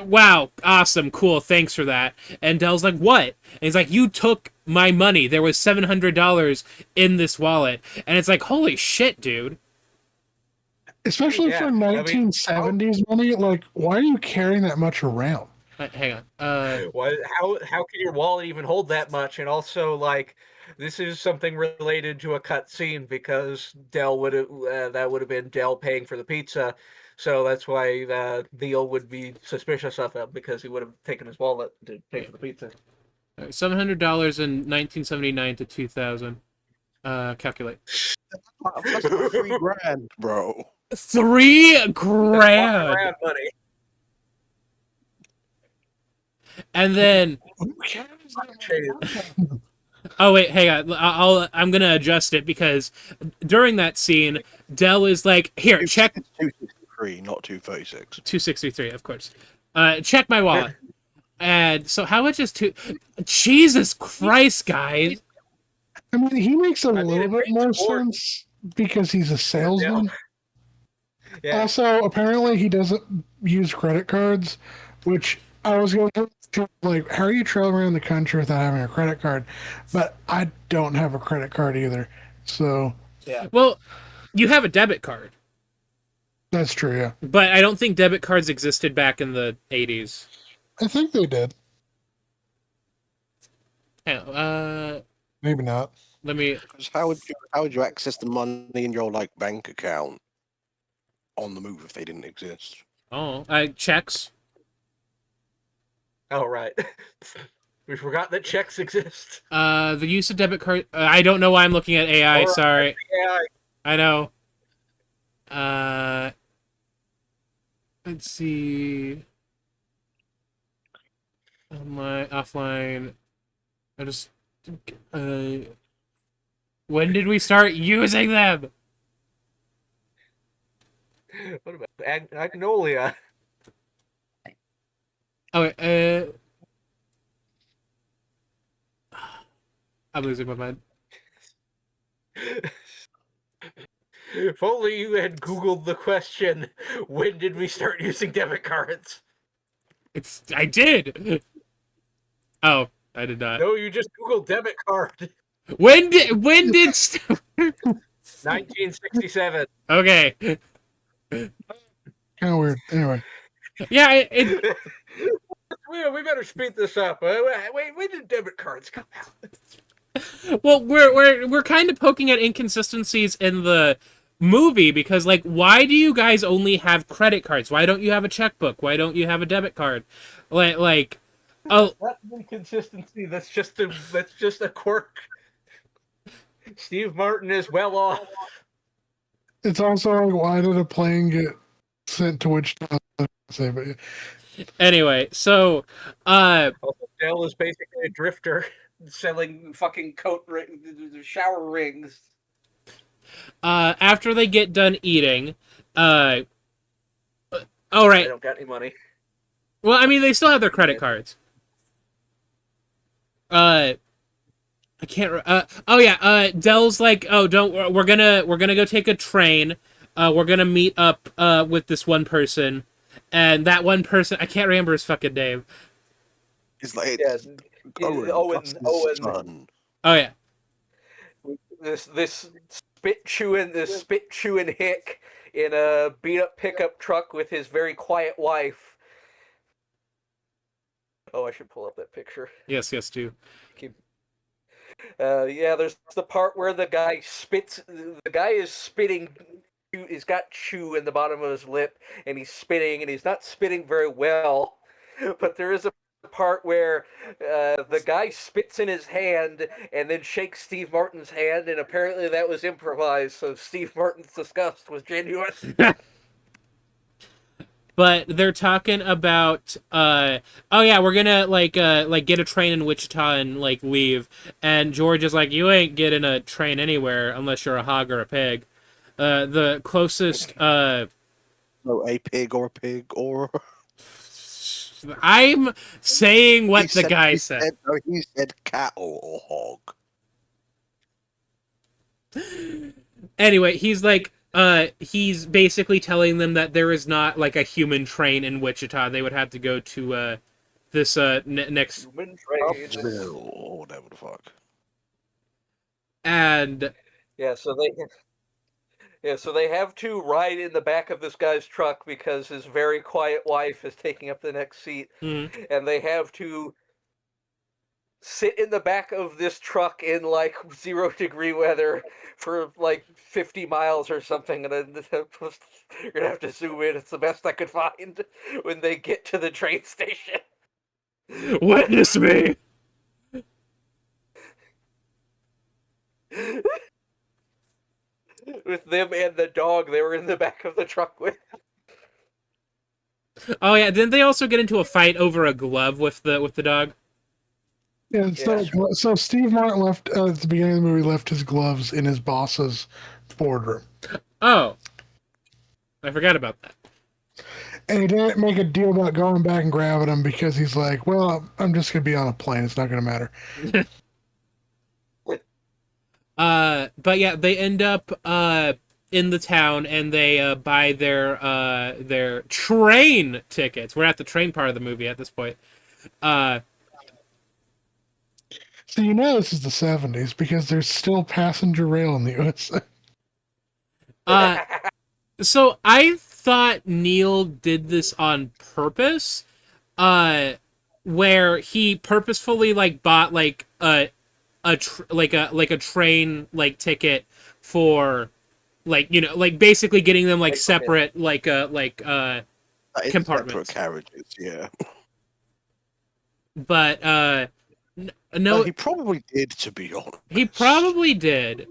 wow, awesome, cool, thanks for that. And Dell's like, what? And he's like, you took my money. There was $700 in this wallet. And it's like, holy shit, dude. Especially Yeah, for I mean, 1970s money, like, why are you carrying that much around? Hang on. How can your wallet even hold that much? And also, like, this is something related to a cut scene because Dell would have that would have been Dell paying for the pizza, so that's why Neil would be suspicious of him because he would have taken his wallet to pay for the pizza. $700 in 1979 to 2000. Calculate. That's like $3,000, bro. $3,000. Grand money. And then, Who cares that much? Change. oh wait, hang on. I'm gonna adjust it because during that scene, Dell is like, here, check 263, not 236. 263, of course. Check my wallet. And so, how much is two? Jesus Christ, guys! I mean, he makes a mean, little it bit makes more more- sense because he's a salesman. Yeah. Also, apparently, he doesn't use credit cards, which I was going to like, how are you traveling around the country without having a credit card? But I don't have a credit card either. So Well, you have a debit card, that's true, yeah. but I don't think debit cards existed back in the 80s. I think they did. Maybe not. Let me. Because how would you access the money in your like bank account on the move if they didn't exist? Oh, checks. Oh right. We forgot that checks exist. The use of debit card. I don't know why I'm looking at AI. Or- Sorry, Yeah. I know. Let's see. My offline. I just. When did we start using them? What about Magnolia? Okay. I'm losing my mind. If only you had Googled the question, when did we start using debit cards? I did. Oh, I did not. No, you just Googled debit card. When did 1967. Okay. Kind of weird. Anyway, Yeah, We better speed this up. Wait, when did debit cards come out? Well, we're kind of poking at inconsistencies in the movie because, like, why do you guys only have credit cards? Why don't you have a checkbook? Why don't you have a debit card? Like, oh, Not inconsistency. That's just a quirk. Steve Martin is well off. It's also like, why did a plane get sent to Wichita? Say, but anyway, so Also, Dell is basically a drifter selling fucking shower rings. after they get done eating, all I right. don't got any money. Well, I mean, they still have their credit cards. I can't. Oh yeah. Dell's like, oh, don't. We're gonna go take a train. We're gonna meet up with this one person, and that one person, I can't remember his fucking name. It's like Yeah, Owen, that's his Owen. son. Oh yeah. This spit chewing hick in a beat up pickup truck with his very quiet wife. Oh, I should pull up that picture. Yes, do. Yeah, there's the part where the guy spits. The guy is spitting. He's got chew in the bottom of his lip, and he's spitting, and he's not spitting very well. But there is a part where the guy spits in his hand and then shakes Steve Martin's hand, and apparently that was improvised. So Steve Martin's disgust was genuine. But they're talking about oh yeah, we're gonna like get a train in Wichita and like leave. And George is like, you ain't getting a train anywhere unless you're a hog or a pig. The closest No, a pig or I'm saying what the guy he said. No, he said cattle or hog. Anyway, he's like he's basically telling them that there is not like a human train in Wichita. They would have to go to this next Human train. Upsville, or whatever the fuck. and Yeah, so they have to ride in the back of this guy's truck because his very quiet wife is taking up the next seat, mm, and they have to sit in the back of this truck in like 0-degree weather for like 50 miles or something, and then you're gonna have to zoom in. It's the best I could find when they get to the train station. witness me. With them and the dog they were in the back of the truck with. Oh yeah, didn't they also get into a fight over a glove with the dog? yeah, so Steve Martin left at the beginning of the movie, left his gloves in his boss's boardroom, Oh, I forgot about that. and he didn't make a deal about going back and grabbing them because he's like, well, I'm just gonna be on a plane. It's not gonna matter. But yeah, they end up in the town and they buy their train tickets. We're at the train part of the movie at this point. So you know this is the 70s because there's still passenger rail in the USA. So I thought Neil did this on purpose, where he purposefully like bought like a train like ticket for like, you know, like basically getting them like separate compartments. Separate carriages, yeah. But no, He probably did, to be honest. he probably did.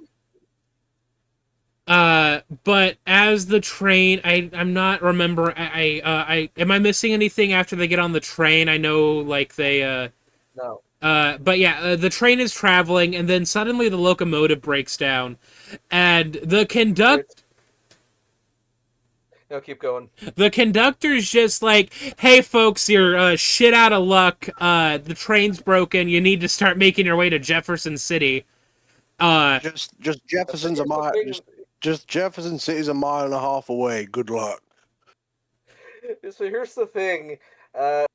But as the train, I'm not remember. I am I missing anything after they get on the train? I know like they No. But yeah, the train is traveling, and then suddenly the locomotive breaks down, and the No, keep going. the conductor's just like, "Hey, folks, you're shit out of luck. The train's broken. You need to start making your way to Jefferson City." Just Jefferson's a mile. Just Jefferson City's a mile and a half away. Good luck. So here's the thing. I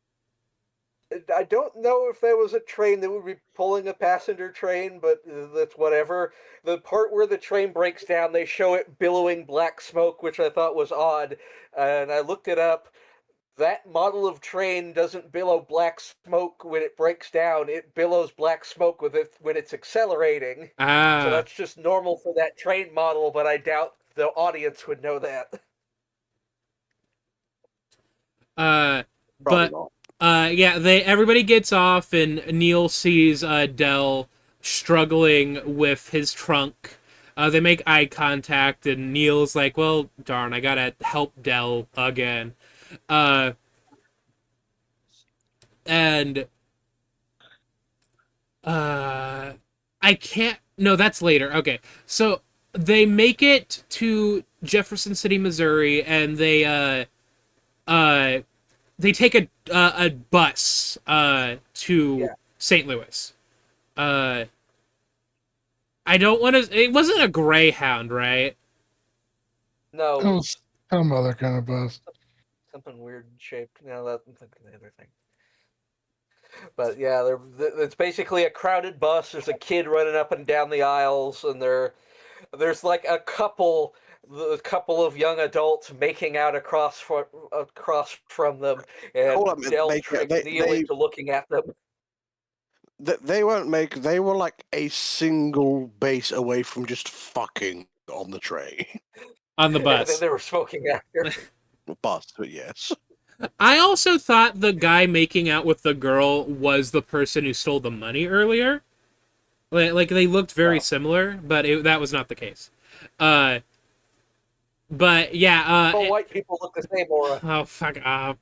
don't know if there was a train that would be pulling a passenger train, but that's whatever. The part where the train breaks down, they show it billowing black smoke, which I thought was odd. And I looked it up. that model of train doesn't billow black smoke when it breaks down. It billows black smoke with it when it's accelerating. So Ah, that's just normal for that train model, but I doubt the audience would know that. uh, Probably but not. yeah, everybody gets off, and Neil sees Dell struggling with his trunk. They make eye contact, and Neil's like, "Well, darn, I gotta help Dell again." Uh, and uh, I can't. No, that's later. Okay, so they make it to Jefferson City, Missouri, and uh, they take a bus to Yeah. St. Louis. Uh, I don't want to. It wasn't a Greyhound, right? No, That was some other kind of bus. something weird shaped. Now that I'm thinking of the other thing. But yeah, it's basically a crowded bus. There's a kid running up and down the aisles, and there's like a couple of young adults making out across from them, and Hold up, man, Dell they- tricks they- Neil they- into looking at them. They weren't make. They were like a single base away from just fucking on the train. On the And then bus. they were smoking after. Bus, but yes. I also thought the guy making out with the girl was the person who stole the money earlier. Like they looked very Oh. similar, but that was not the case. But yeah. All white people look the same, Aura. Oh, fuck off.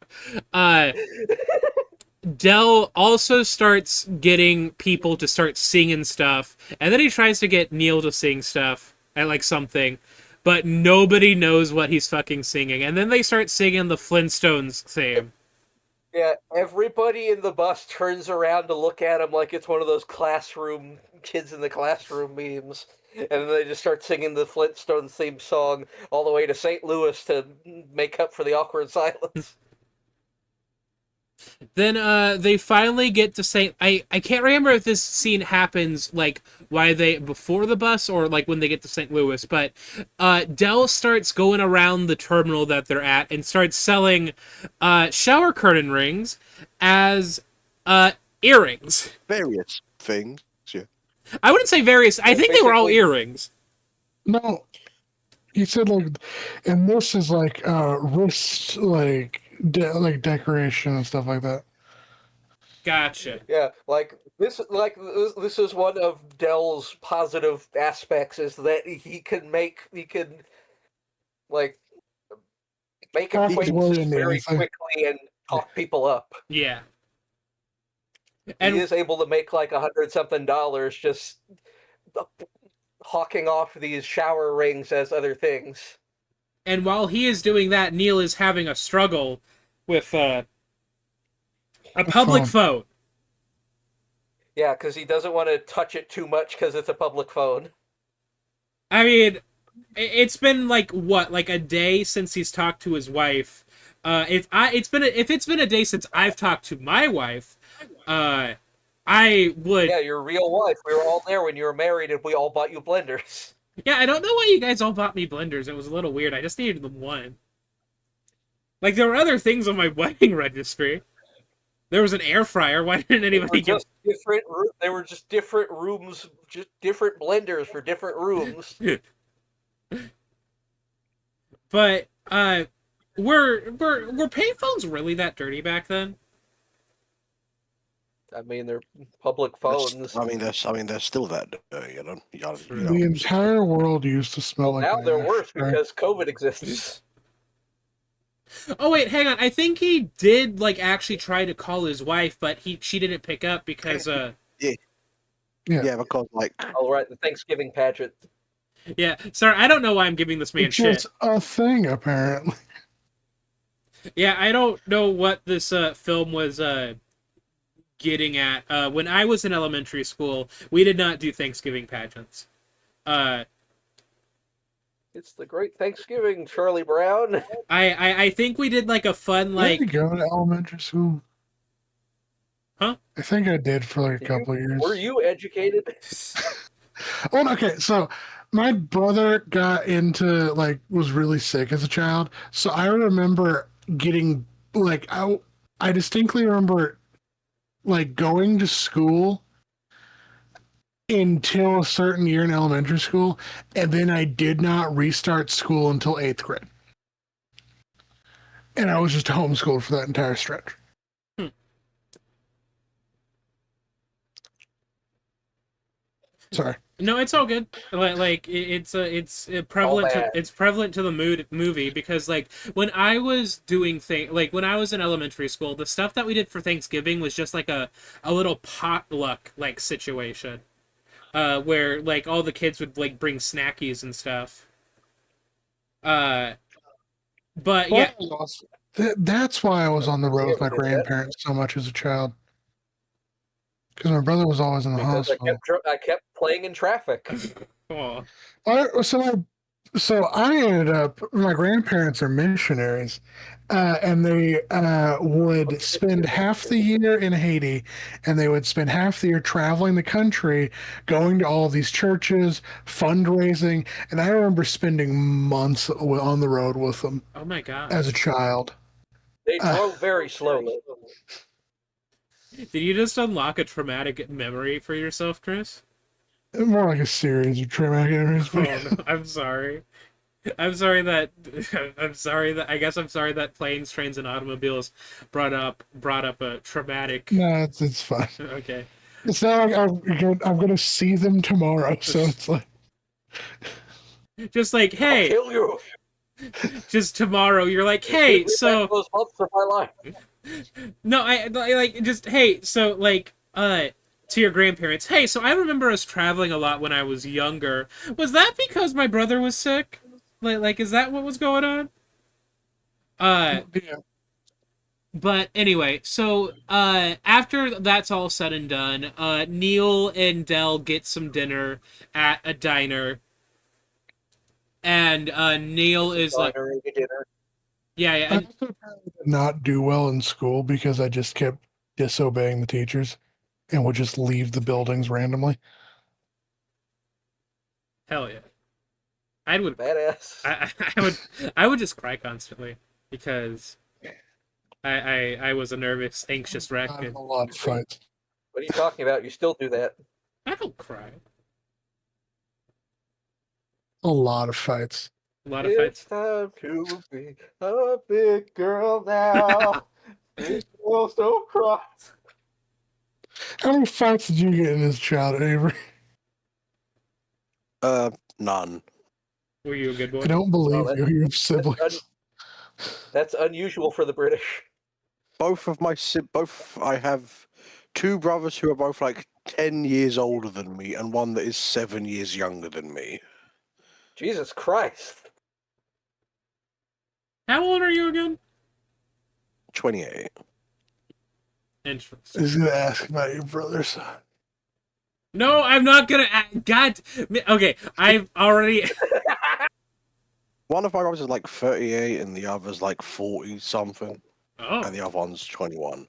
Dell also starts getting people to start singing stuff, and then he tries to get Neil to sing stuff at like something, but nobody knows what he's fucking singing. And then they start singing the Flintstones theme. Yeah, everybody in the bus turns around to look at him like it's one of those classroom kids in the classroom memes. And then they just start singing the Flintstones theme song all the way to St. Louis to make up for the awkward silence. Then they finally get to St. I can't remember if this scene happens like why they before the bus or like when they get to St. Louis, but Dell starts going around the terminal that they're at and starts selling shower curtain rings as earrings. Various things. Yeah. I wouldn't say various. I think they were all Basically- earrings. No, he said like, and this is like wrist like decoration and stuff like that. Gotcha. Yeah, this is one of Dell's positive aspects is that he can like make Talk his way acquaintances into very anything. quickly and talk people up. Yeah. He And is able to make like $100-something just hawking off these shower rings as other things. and while he is doing that, Neil is having a struggle with a public phone. Yeah, because he doesn't want to touch it too much because it's a public phone. I mean, it's been like what, like a day since he's talked to his wife. If it's been a day since I've talked to my wife, I would. Yeah, your real wife. We were all there when you were married, and we all bought you blenders. Yeah, I don't know why you guys all bought me blenders. It was a little weird. I just needed the one. Like there were other things on my wedding registry. There was an air fryer. Why didn't anybody give? They were just different rooms, just different blenders for different rooms. But were payphones really that dirty back then? I mean, they're public phones. I mean, they're still that dirty, you know. The entire world used to smell like Now that. they're worse Right? because COVID exists. Oh wait, hang on. I think he did like actually try to call his wife, but she didn't pick up because Yeah, because like All right, the Thanksgiving pageant. yeah. Sorry, I don't know why I'm giving this man It's shit. just a thing apparently. Yeah, I don't know what this film was getting at. When I was in elementary school, we did not do Thanksgiving pageants. It's the Great Thanksgiving, Charlie Brown. I think we did like a fun Did you like go to elementary school? Huh? I think I did for like a couple of years. Were you educated? Well, okay, so my brother got into was really sick as a child, so I remember getting like I distinctly remember like going to school until a certain year in elementary school, and then I did not restart school until 8th grade. And I was just homeschooled for that entire stretch. Hmm. Sorry. No, it's all good. It's prevalent to bad. it's prevalent to the movie because like when I was doing when I was in elementary school, the stuff that we did for Thanksgiving was just like a little potluck like situation, where like all the kids would like bring snackies and stuff. But yeah, That's why I was on the road with my Yeah, we did that. grandparents so much as a child. Because my brother was always in the Because hospital. I kept playing in traffic. oh, So I ended up. My grandparents are missionaries, and they would spend half the year in Haiti, and they would spend half the year traveling the country, going to all these churches, fundraising. And I remember spending months on the road with them oh my as a gosh! child. They drove very slowly. Did you just unlock a traumatic memory for yourself, Chris? More like a series of traumatic memories. Oh But no, I'm sorry. I'm sorry that I guess I'm sorry that planes, trains, and automobiles brought up a traumatic. no, it's fine. Okay. It's not like I'm gonna see them tomorrow, so it's like Just like, I'll hey, kill you. just tomorrow, you're like, hey, Give me back so those months of my life. no, I like just hey, so like to your grandparents, hey, so I remember us traveling a lot when I was younger. Was that because my brother was sick? Like is that what was going on? yeah. But anyway, so after that's all said and done, Neil and Dell get some dinner at a diner, and Neil is like, Diner, dinner. yeah, yeah, I and also did not do well in school because I just kept disobeying the teachers and would just leave the buildings randomly. hell yeah, I would, Badass. I would just cry constantly because I was a nervous, anxious wreck, I had and a lot of fights. What are you talking about? You still do that. I don't cry. A lot of fights. A lot of It's fights. time to be a big girl now. Big girls don't cry. How many fights did you get in as a child, Avery? None. Were you a good boy? I don't believe that- you. You have siblings. That's unusual for the British. Both I have two brothers who are both like 10 years older than me, and one that is 7 years younger than me. Jesus Christ. How old are you again? 28. Interesting. He's gonna ask about your brothers. No, I'm not gonna. God. Okay, I've already. One of my brothers is like 38, and the other's like 40 something, Oh. and the other one's 21.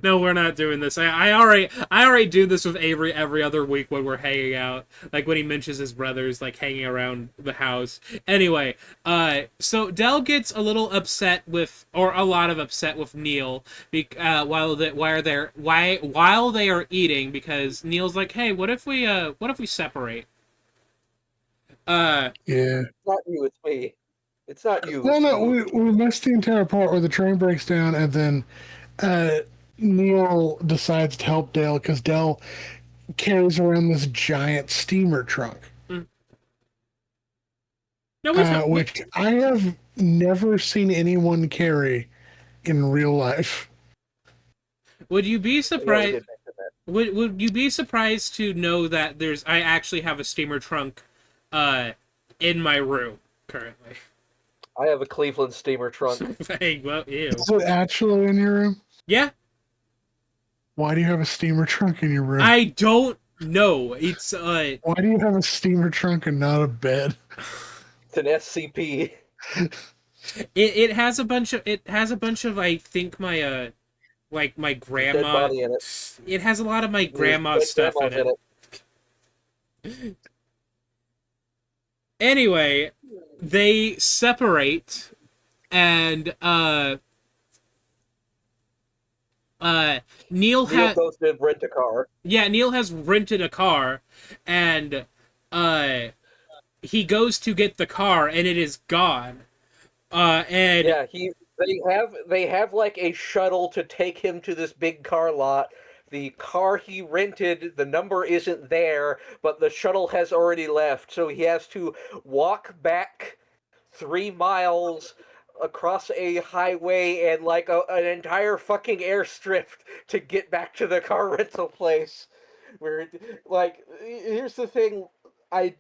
No, we're not doing this. I already do this with Avery every other week when we're hanging out. Like when he mentions his brothers like hanging around the house. Anyway, so Dell gets a little upset with, or a lot of upset with Neil, while they are eating, because Neil's like, hey, what if we separate? Yeah. It's not you, it's me. It's not you. Well, it's no, me. we missed the entire part where the train breaks down, and then Neil decides to help Dale because Dale carries around this giant steamer trunk, No, which I have never seen anyone carry in real life. would you be Yeah, we surprised? did mention that. Would you be surprised to know that I actually have a steamer trunk in my room currently? I have a Cleveland steamer trunk. Hey, well, ew. Is it actually in your room? Yeah, Why do you have a steamer trunk in your room? I don't know. It's Why do you have a steamer trunk and not a bed? It's an SCP. it has a bunch of I think my like my Dead grandma. body in it. It has a lot of my There's grandma's dead stuff in grandmas it. Anyway, they separate, and Neil Neil goes to rent a car. Neil has rented a car, and he goes to get the car, and it is gone. And Yeah, they have like a shuttle to take him to this big car lot. The car he rented, the number isn't there, but the shuttle has already left, so he has to walk back 3 miles across a highway and like an entire fucking airstrip to get back to the car rental place. Where, like, here's the thing, I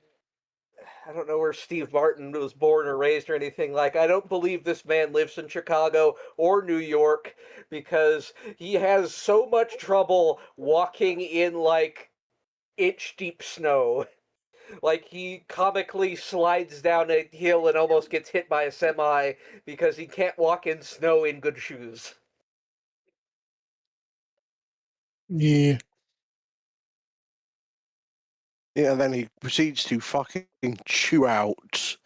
don't know where Steve Martin was born or raised or anything. Like, I don't believe this man lives in Chicago or New York because he has so much trouble walking in, like, inch deep snow. Like, he comically slides down a hill and almost gets hit by a semi because he can't walk in snow in good shoes. Yeah. Yeah, and then he proceeds to fucking chew out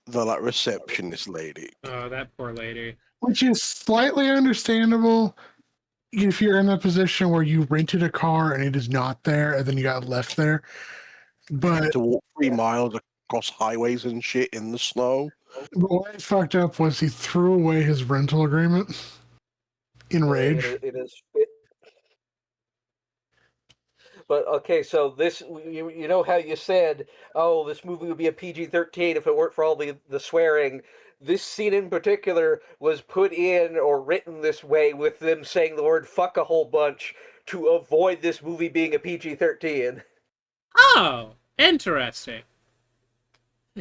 the like receptionist lady. oh, that poor lady. Which is slightly understandable if you're in a position where you rented a car and it is not there and then you got left there. But To walk 3 miles across highways and shit in the snow. what he fucked up was he threw away his rental agreement in rage. It is. But okay, so this, you know how you said, oh, this movie would be a PG-13 if it weren't for all the swearing. This scene in particular was put in or written this way with them saying the word fuck a whole bunch to avoid this movie being a PG-13. Oh, interesting.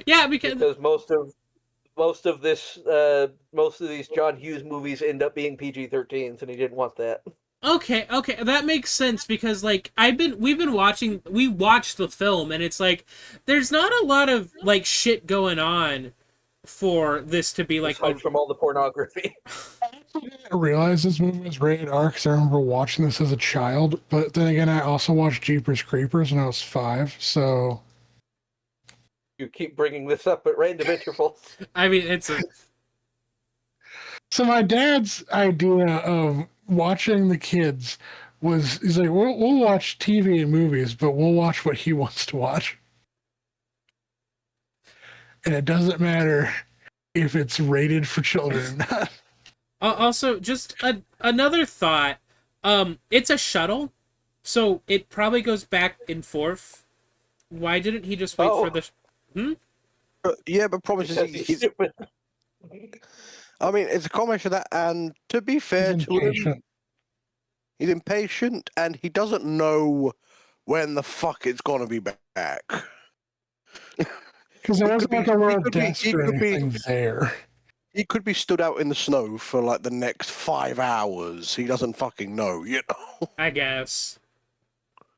Yeah, Because most of these John Hughes movies end up being PG-13s, and he didn't want that. Okay, that makes sense because like we watched the film and it's like there's not a lot of like shit going on for this to be like Aside from all the pornography. I didn't realize this movie was rated R because I remember watching this as a child. But then again, I also watched Jeepers Creepers when I was 5. So You keep bringing this up at random intervals. I mean it's a So my dad's idea of watching the kids was he's like, we'll watch TV and movies, but we'll watch what he wants to watch. And it doesn't matter if it's rated for children or not. also just another thought. It's a shuttle, so it probably goes back and forth. Why didn't he just wait for the Yeah, but promises Because he's he's stupid. I mean, it's a combination of that, and to be fair He's to him, impatient. he's impatient, and he doesn't know when the fuck it's gonna be back. Because there He wasn't could like be- a he lot of could be- desk he or could be- anything there. He could be stood out in the snow for like the next 5 hours. He doesn't fucking know, you know. I guess.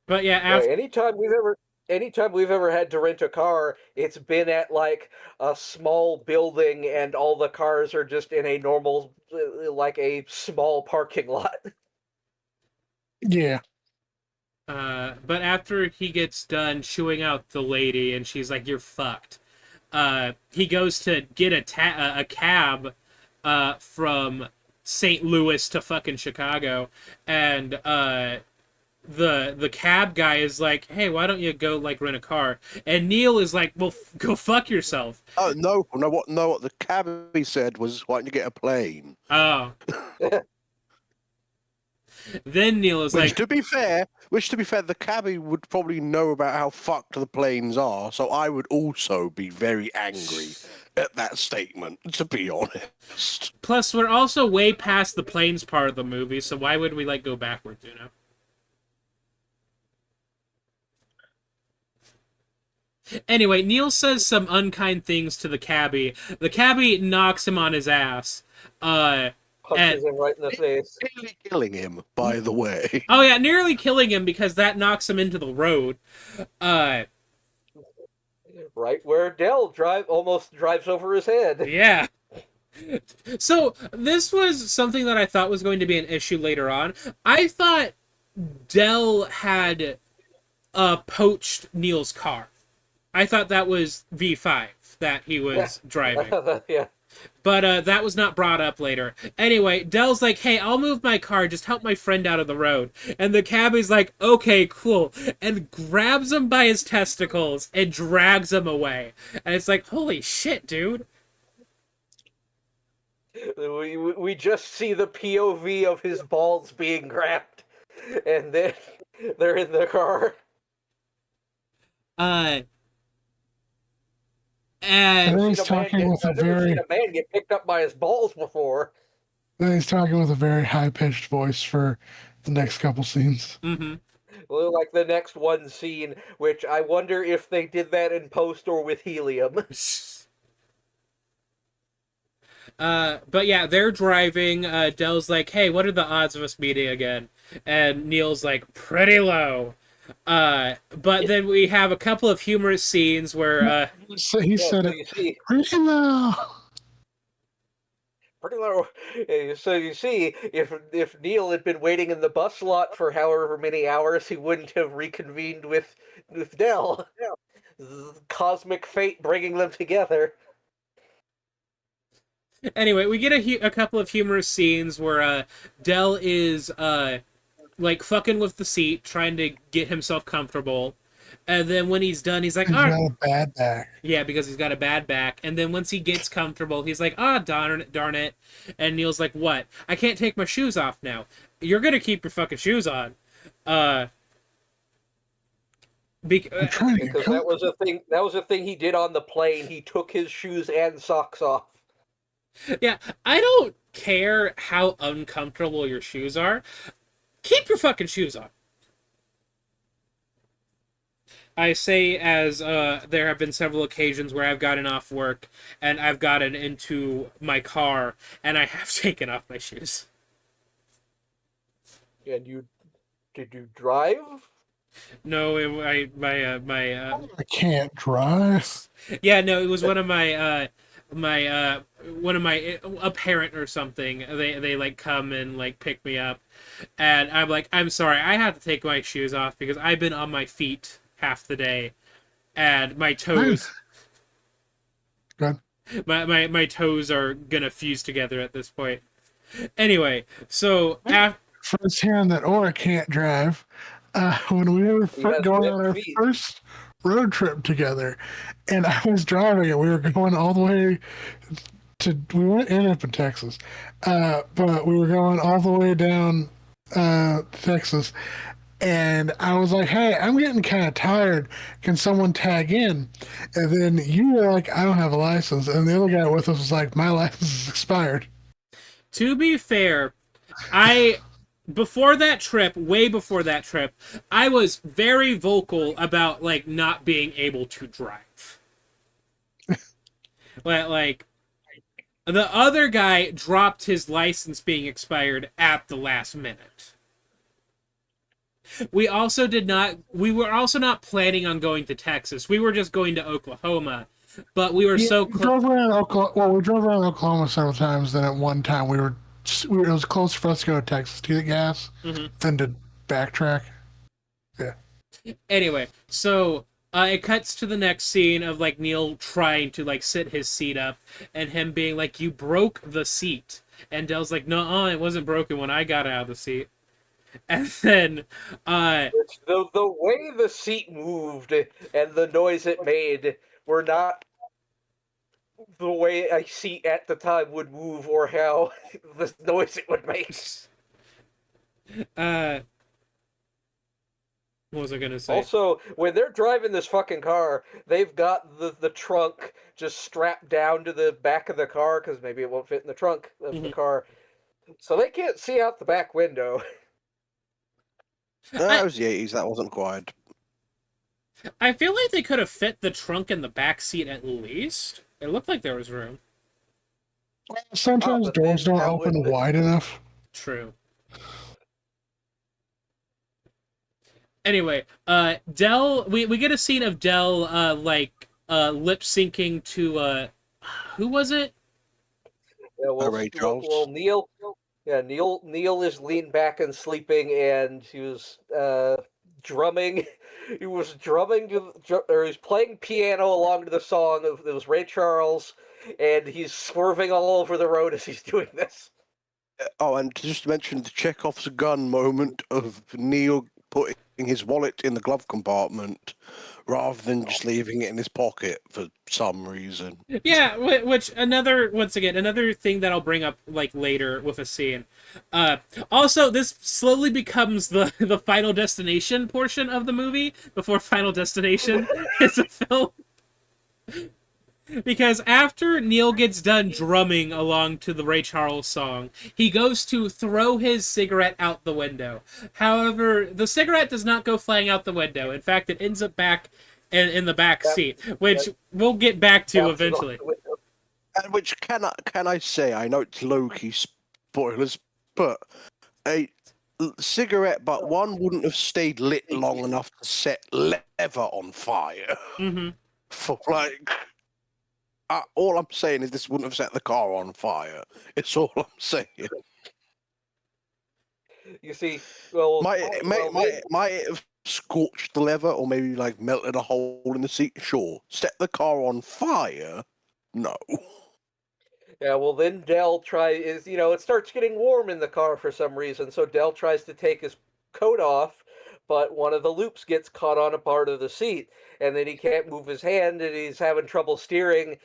But yeah, Right, after anytime we've ever had to rent a car, it's been at like a small building and all the cars are just in a normal, like a small parking lot. Yeah. but after he gets done chewing out the lady and she's like, "You're fucked," he goes to get a cab from St. Louis to fucking Chicago, and the cab guy is like, "Hey, why don't you go like rent a car?" And Neil is like, "Well, go fuck yourself." Oh no, what the cabbie said was, why don't you get a plane? Oh. Then Neil is Which like, to be fair, the cabbie would probably know about how fucked the planes are, so I would also be very angry at that statement, to be honest. plus we're also way past the planes part of the movie, so why would we like go backwards, you know? Anyway, Neil says some unkind things to the cabbie. The cabbie knocks him on his ass. Punches him right in the face. Nearly killing him, by the way. Oh yeah, nearly killing him because that knocks him into the road. Right where Dell almost drives over his head. Yeah. So this was something that I thought was going to be an issue later on. I thought Dell had poached Neil's car. I thought that was V5. that he was driving. Yeah. But that was not brought up later. Anyway, Dell's like, hey, I'll move my car, just help my friend out of the road. And the cabbie's like, okay, cool. And grabs him by his testicles and drags him away. And it's like, holy shit, dude. We just see the POV of his balls being grabbed, and then they're in the car. And And then he's I've never talking with a I've never very, seen a man get picked up by his balls before. then he's talking with a very high pitched voice for the next couple scenes. mhm. Well, like the next one scene, which I wonder if they did that in post or with helium. But yeah, they're driving. Dell's like, hey, what are the odds of us meeting again? And Neil's like, pretty low. But then we have a couple of humorous scenes where, So he said so it you see, pretty low. pretty low. So you see, if Neil had been waiting in the bus lot for however many hours, he wouldn't have reconvened with Dell. Cosmic fate bringing them together. anyway, we get a couple of humorous scenes where Dell is like fucking with the seat, trying to get himself comfortable. And then when he's done, he's like, He's "Ah, got a bad back. yeah," because he's got a bad back. And then once he gets comfortable, he's like, "Ah, darn it." And Neil's like, "What? I can't take my shoes off now. You're gonna keep your fucking shoes on." I'm trying to get Because that was a thing. That was a thing he did on the plane. He took his shoes and socks off. Yeah, I don't care how uncomfortable your shoes are. Keep your fucking shoes on. I say as there have been several occasions where I've gotten off work and I've gotten into my car and I have taken off my shoes. And did you drive? No, I can't drive. yeah, no, it was one of my a parent or something. They like come and like pick me up, and I'm like, I'm sorry, I have to take my shoes off because I've been on my feet half the day, and my toes, Good. my toes are gonna fuse together at this point. Anyway, so First hearing that Aura can't drive, when we were He has going webbed on our feet. first road trip together, and I was driving it. We were going all the way we weren't ended up in Texas, but we were going all the way down Texas, and I was like, "Hey, I'm getting kind of tired. Can someone tag in?" And then you were like, "I don't have a license," and the other guy with us was like, "My license is expired." to be fair, way before that trip, I was very vocal about like not being able to drive. like the other guy dropped his license being expired at the last minute. We were also not planning on going to Texas. We were just going to Oklahoma. But we were Yeah, so we close. drove around Oklahoma. Well, we drove around Oklahoma several times. Then at one time, it was close for us to go to Texas to get gas, then to backtrack. Yeah. Anyway, so it cuts to the next scene of like Neil trying to like sit his seat up, and him being like, "You broke the seat," and Dell's like, "No, it wasn't broken when I got out of the seat." And then, It's the way the seat moved and the noise it made were not the way a seat at the time would move or how the noise it would make. what was I gonna say? Also, when they're driving this fucking car, they've got the trunk just strapped down to the back of the car because maybe it won't fit in the trunk of the car. So they can't see out the back window. That was the 80s. That wasn't required. I feel like they could have fit the trunk in the back seat at least. It looked like there was room. Sometimes but doors then don't that open would- wide enough. True. Anyway, Dell, we get a scene of Dell lip syncing to who was it? Yeah, Ray Charles. Neil is leaned back and sleeping, and he was drumming. He was drumming or he's playing piano along to the song of it was Ray Charles, and he's swerving all over the road as he's doing this. Oh, and to just mention the Chekhov's gun moment of Neil putting his wallet in the glove compartment rather than just leaving it in his pocket for some reason. Yeah, which once again, another thing that I'll bring up like later with a scene. Also, this slowly becomes the Final Destination portion of the movie before Final Destination is a film. Because after Neil gets done drumming along to the Ray Charles song, he goes to throw his cigarette out the window. However, the cigarette does not go flying out the window. In fact, it ends up back in the back seat, which we'll get back to eventually. And which can I say? I know it's low-key spoilers, but a cigarette, but one wouldn't have stayed lit long enough to set leather on fire. Mm-hmm. For like. All I'm saying is this wouldn't have set the car on fire. It's all I'm saying. You see, well, might it have scorched the leather or maybe like melted a hole in the seat? Sure. Set the car on fire? No. Yeah, well, then Dell it starts getting warm in the car for some reason, so Dell tries to take his coat off, but one of the loops gets caught on a part of the seat, and then he can't move his hand, and he's having trouble steering,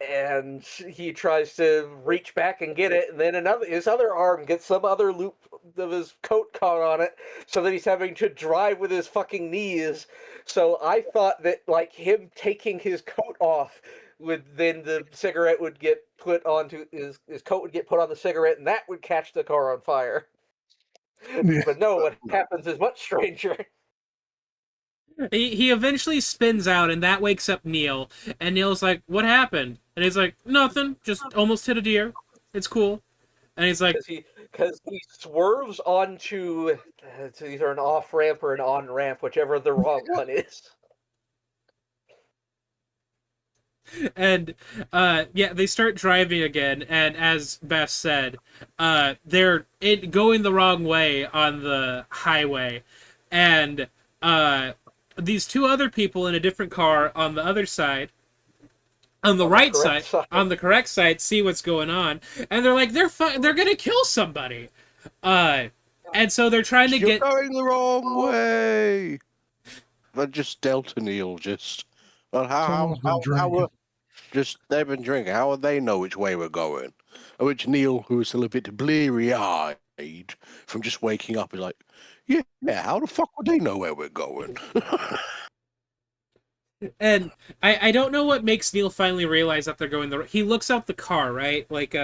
and he tries to reach back and get it, and then his other arm gets some other loop of his coat caught on it, so that he's having to drive with his fucking knees. So I thought that, like, him taking his coat off then the cigarette would get put onto his coat would get put on the cigarette, and that would catch the car on fire. Yeah. But no, what happens is much stranger. He eventually spins out, and that wakes up Neil. And Neil's like, "What happened?" And he's like, "Nothing. Just almost hit a deer. It's cool." And he's like, Because he swerves onto it's either an off ramp or an on ramp, whichever the wrong one is. and they start driving again. And as Beth said, they're going the wrong way on the highway, and these two other people in a different car on the other side, on the right side, on the correct side, see what's going on, and they're like, they're gonna kill somebody, and so they're trying to You're going the wrong way. But just Delta Neil, just well, how just they've been drinking. How would they know which way we're going? Which Neil, who is still a bit bleary-eyed from just waking up, is like, yeah, how the fuck would they know where we're going? And I don't know what makes Neil finally realize that they're going he looks out the car, right? Like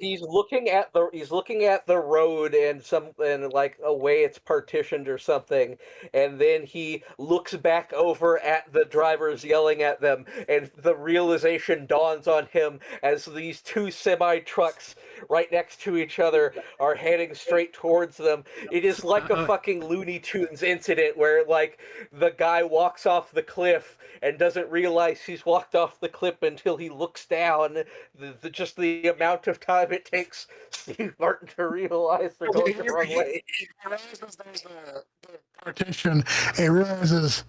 He's looking at the road and like a way it's partitioned or something, and then he looks back over at the drivers yelling at them, and the realization dawns on him as these two semi trucks right next to each other are heading straight towards them. It is like a fucking Looney Tunes incident where like the guy walks off the cliff and doesn't realize he's walked off the cliff until he looks down. Just the amount of time it takes Steve Martin to realize they're going the wrong way. He realizes there's the partition. He realizes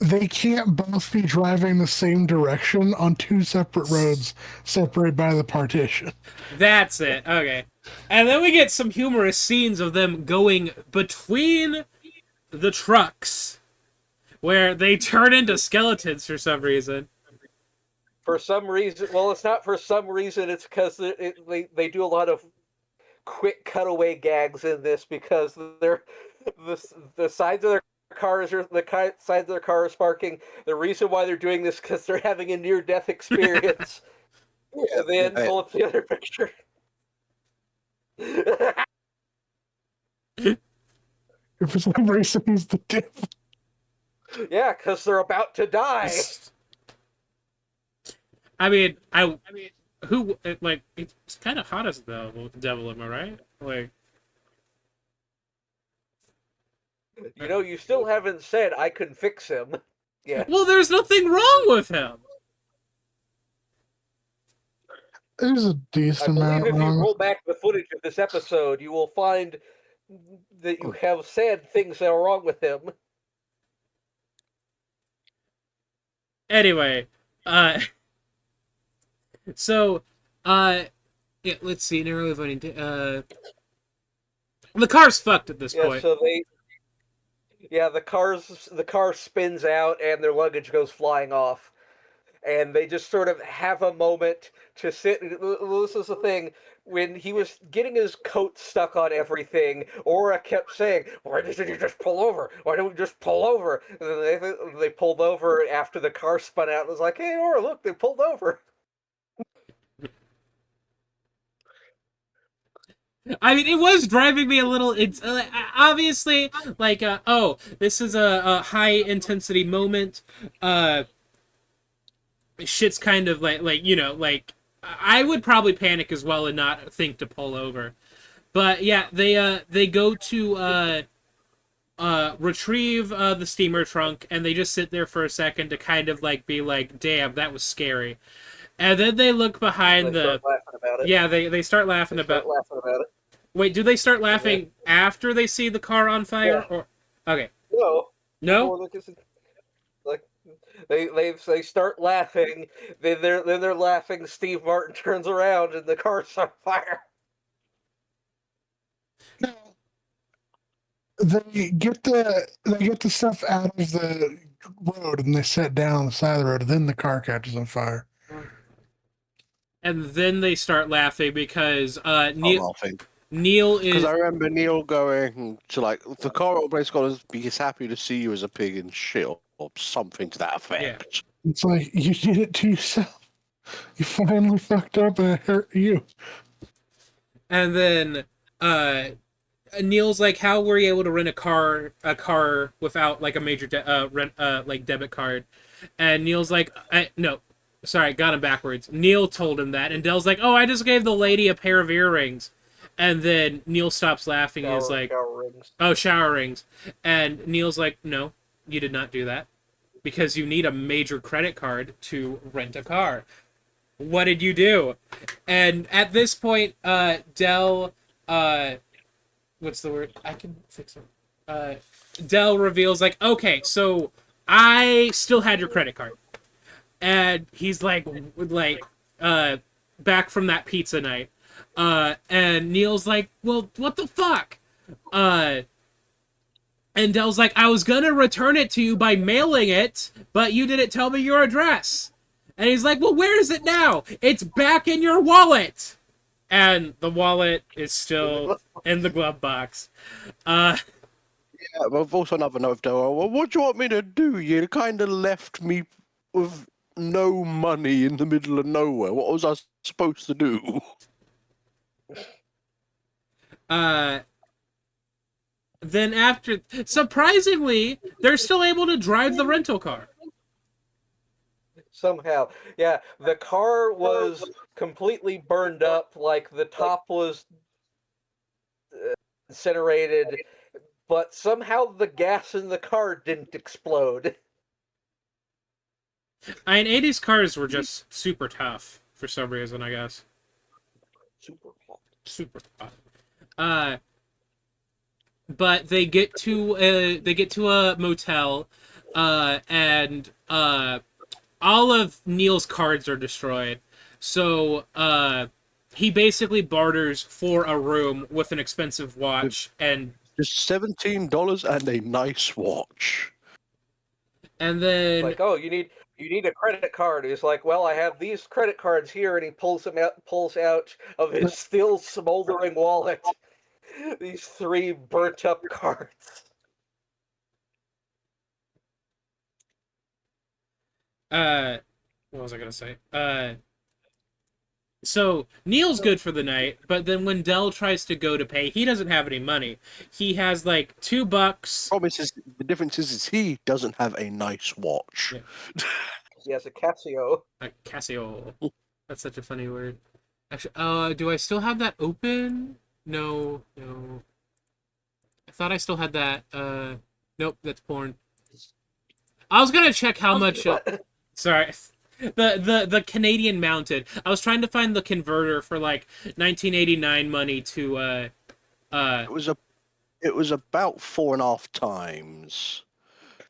they can't both be driving the same direction on two separate roads separated by the partition. That's it. Okay. And then we get some humorous scenes of them going between the trucks where they turn into skeletons for some reason. For some reason, well, it's not for some reason. It's because they do a lot of quick cutaway gags in this because the sides of their cars are sides of their car is sparking. The reason why they're doing this because they're having a near-death experience. And then pull up the other picture. For some reason, he's the devil. Yeah, because they're about to die. I mean, who, like, it's kind of hot as the devil, am I right? Like, You still haven't said I can fix him. Yeah. Well, there's nothing wrong with him. There's a decent I amount believe if you wrong. roll back the footage of this episode, you will find that you have said things that are wrong with him. Anyway, so, yeah, let's see. Narrowly voting. The car's fucked at this Yeah, point. so the car spins out and their luggage goes flying off. And they just sort of have a moment to sit. This is the thing. When he was getting his coat stuck on everything, Aura kept saying, "Why didn't you just pull over? Why don't we just pull over?" And then they pulled over after the car spun out. And was like, "Hey, Aura, look, they pulled over." I mean, it was driving me a little. It's obviously like, oh, this is a high intensity moment. Shit's kind of like you know, like I would probably panic as well and not think to pull over. But yeah, they go to retrieve the steamer trunk, and they just sit there for a second to kind of like be like, damn, that was scary. And then they look behind They start laughing about it. yeah, they start laughing They start about. laughing about it. Wait, do they start laughing after they see the car on fire? Yeah. Or okay, No, no. before like they start laughing. Then they're laughing. Steve Martin turns around and the car's on fire. No, they get the stuff out of the road and they sit down on the side of the road. And then the car catches on fire. And then they start laughing because I'm laughing. Neil is Because I remember Neil going to like the car operator's got to be happy to see you as a pig in shit or something to that effect. It's like you did it to yourself. You finally fucked up and it hurt you. and then Neil's like, how were you able to rent a car without like a major rent like debit card? And Neil's like, no, sorry, got him backwards. Neil told him that, and Dell's like, oh, I just gave the lady a pair of earrings. And then Neil stops laughing and is like, Shower rings. oh, shower rings. And Neil's like, no, you did not do that. Because you need a major credit card to rent a car. What did you do? And at this point, Dell, what's the word? I can fix it. Dell reveals, like, okay, so I still had your credit card. And he's like, back from that pizza night. And Neil's like, well, what the fuck? And Dell's like, I was gonna return it to you by mailing it, but you didn't tell me your address. And he's like, well, where is it now? It's back in your wallet. And the wallet is still in the glove box. Yeah, but I've also another note of Dell. Well, what do you want me to do? You kind of left me with no money in the middle of nowhere. What was I supposed to do? Then after, surprisingly, they're still able to drive the rental car. Somehow, yeah, the car was completely burned up. Like the top was incinerated, but somehow the gas in the car didn't explode. I mean, 80s cars were just super tough for some reason, I guess. Super hot. Super hot. But they get to a motel, and all of Neil's cards are destroyed. So he basically barters for a room with an expensive watch and Just $17 and a nice watch. and then Like, oh, you need a credit card. He's like, well, I have these credit cards here, and he pulls out of his still smoldering wallet these 3 burnt up cards. what was I gonna say? So Neil's good for the night, but then when Dell tries to go to pay, he doesn't have any money. He has like $2. The difference is he doesn't have a nice watch. Yeah. He has a Casio. A Casio. That's such a funny word. Actually, do I still have that open? No. I thought I still had that. Nope, that's porn. I was gonna check how much. Sorry. The Canadian Mounted. I was trying to find the converter for like 1989 money to It was a It was about 4.5 times,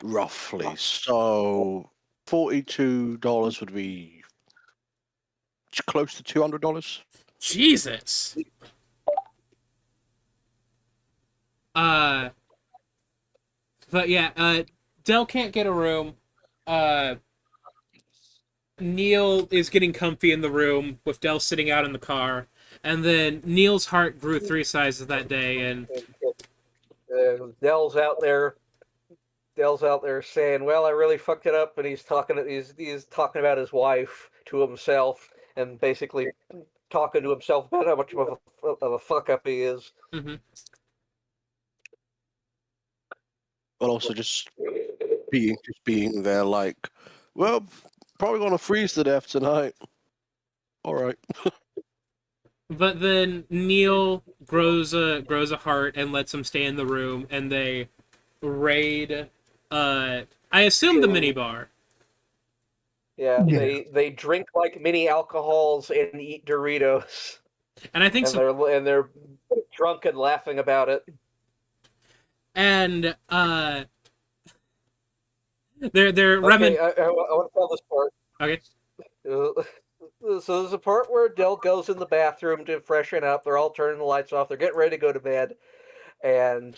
roughly. So $42 would be close to $200. Jesus. But yeah, Dell can't get a room. Uh, Neil is getting comfy in the room with Dell sitting out in the car, and then Neil's heart grew 3 sizes that day, and Dell's out there. Dell's out there saying, "Well, I really fucked it up," and he's talking about his wife to himself, and basically talking to himself about how much of a fuck up he is. mhm. But also just being there, like, well, probably gonna freeze to death tonight. All right. But then Neil grows a heart and lets him stay in the room, and they raid. I assume the minibar. Yeah, Yeah. they drink like mini alcohols and eat Doritos, And I think and so. they're drunk and laughing about it. And they're Okay, I want to tell this part. Okay. So there's a part where Dell goes in the bathroom to freshen up. They're all turning the lights off. They're getting ready to go to bed, and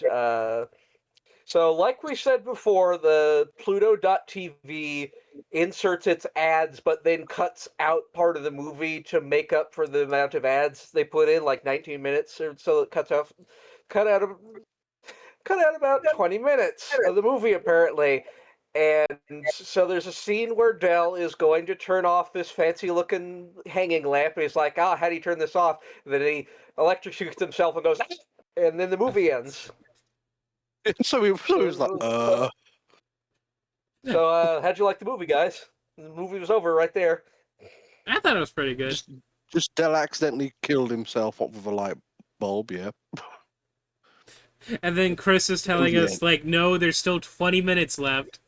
so like we said before, the Pluto.tv inserts its ads, but then cuts out part of the movie to make up for the amount of ads they put in, like 19 minutes, or so it cut out about 20 minutes of the movie apparently. And so there's a scene where Dell is going to turn off this fancy looking hanging lamp, and he's like, "Ah, how do you turn this off?" And then he electrocutes himself and goes, "Ah!" And then the movie ends. So he was like, So how'd you like the movie, guys? The movie was over right there. I thought it was pretty good. just Dell accidentally killed himself up with a light bulb. Yeah. And then Chris is telling Yeah. us like, no, there's still 20 minutes left.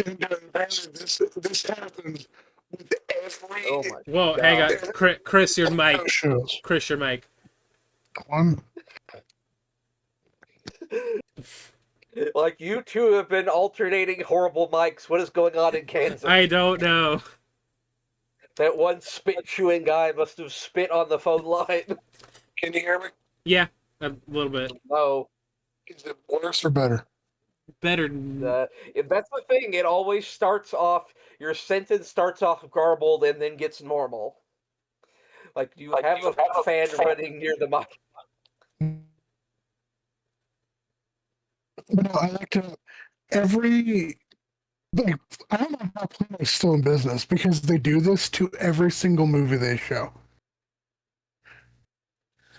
This happens with every Oh my Whoa, God. hang on, Chris, your mic. shows. Chris, your mic. One. Like, you two have been alternating horrible mics. What is going on in Kansas? I don't know. That one spit chewing guy must have spit on the phone line. Can you hear me? Yeah, a little bit No. Is it worse or better? better. That's the thing. It always starts off, your sentence starts off garbled and then gets normal. Like, you have a fan running near the mic. But no, I like to every like I don't know how Plato's still in business because they do this to every single movie they show.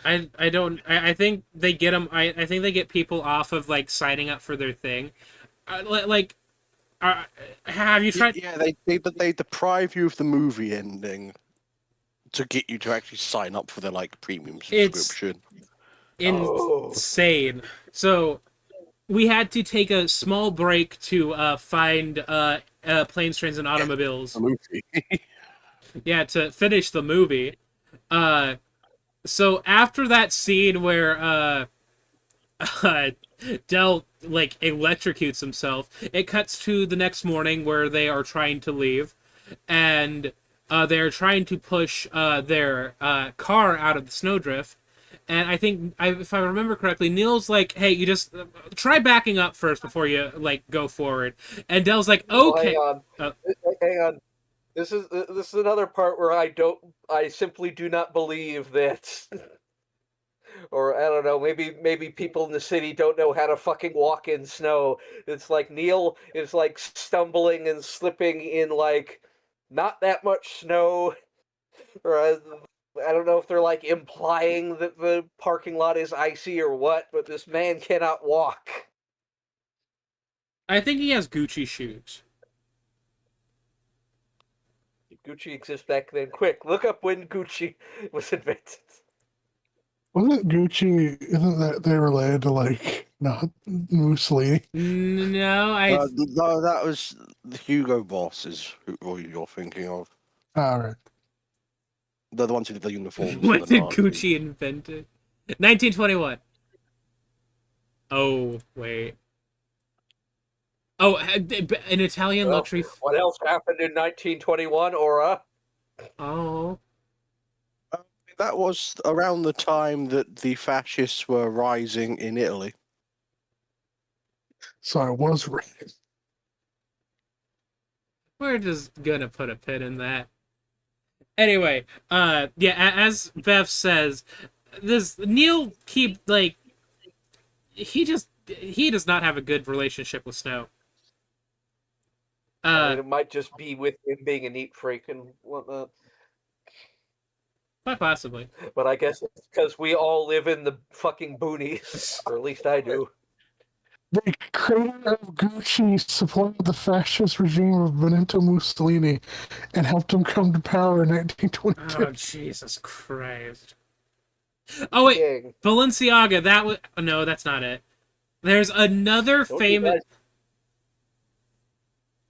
I think they get them. I think they get people off of like signing up for their thing. Like, have you tried? Yeah, they deprive you of the movie ending to get you to actually sign up for their like premium It's- subscription. Insane. So we had to take a small break to find Planes, Trains, and Automobiles. The movie. Yeah, to finish the movie. So after that scene where Dell like electrocutes himself, it cuts to the next morning where they are trying to leave, and they're trying to push their car out of the snowdrift. And I think, if I remember correctly, Neil's like, "Hey, you just try backing up first before you like go forward." And Dell's like, "Okay." Well, hang on. This is another part where I simply do not believe that, or I don't know, maybe people in the city don't know how to fucking walk in snow. It's like Neil is like stumbling and slipping in like not that much snow, or I don't know if they're like implying that the parking lot is icy or what, but this man cannot walk. I think he has Gucci shoes. Gucci exists back then. Quick, look up when Gucci was invented. Wasn't Gucci? Isn't that they related to like not Mussolini? No, No, that was the Hugo Boss is who you're thinking of. All right. They're the ones who did the uniforms. what for did the Nazis. Gucci invent? 1921. Oh, wait. Oh, an Italian Well, luxury. what else happened in 1921, Aura? Oh. That was around the time that the fascists were rising in Italy. So I was right. We're just gonna put a pin in that. Anyway, yeah, as Bev says, this Neil he does not have a good relationship with Snow. I mean, it might just be with him being a neat freak and whatnot. Quite possibly. But I guess it's because we all live in the fucking boonies, or at least I do. The creator of Gucci supported the fascist regime of Benito Mussolini and helped him come to power in 1922. Oh, Jesus Christ. Oh, wait. Dang. Balenciaga, that was... No, that's not it. There's another famous...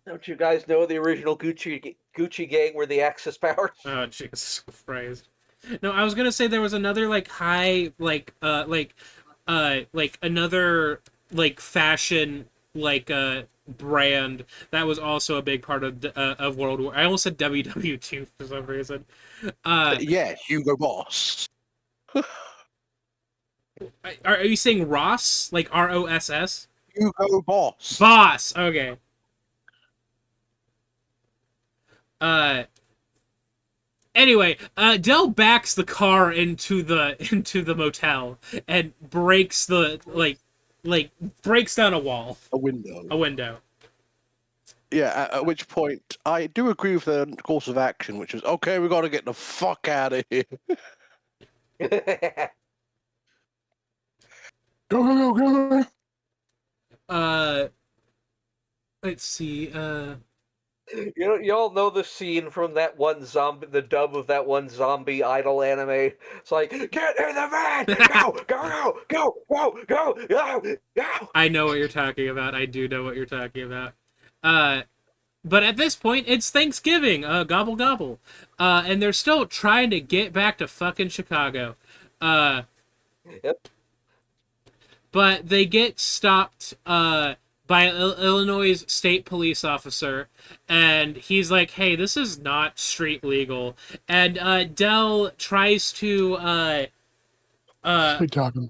Don't you guys know the original Gucci gang were the Axis powers? Oh, Jesus Christ. No, I was gonna say there was another, another, fashion, brand that was also a big part of World War... I almost said WW2 for some reason. Yeah, Hugo Boss. Are you saying Ross? Like ROSS? Hugo Boss. Boss! Okay. Anyway, Dell backs the car into the motel and breaks breaks down a wall. A window. A window. Yeah, at which point I do agree with the course of action, which is okay, we gotta get the fuck out of here. Go. Let's see, You all know the scene from that one zombie, the dub of that one zombie idol anime. It's like, get in the van, go. I know what you're talking about. I do know what you're talking about. But at this point, it's Thanksgiving. Gobble gobble. And they're still trying to get back to fucking Chicago. Yep. But they get stopped by Illinois state police officer, and he's like, hey, this is not street legal. And Dell tries to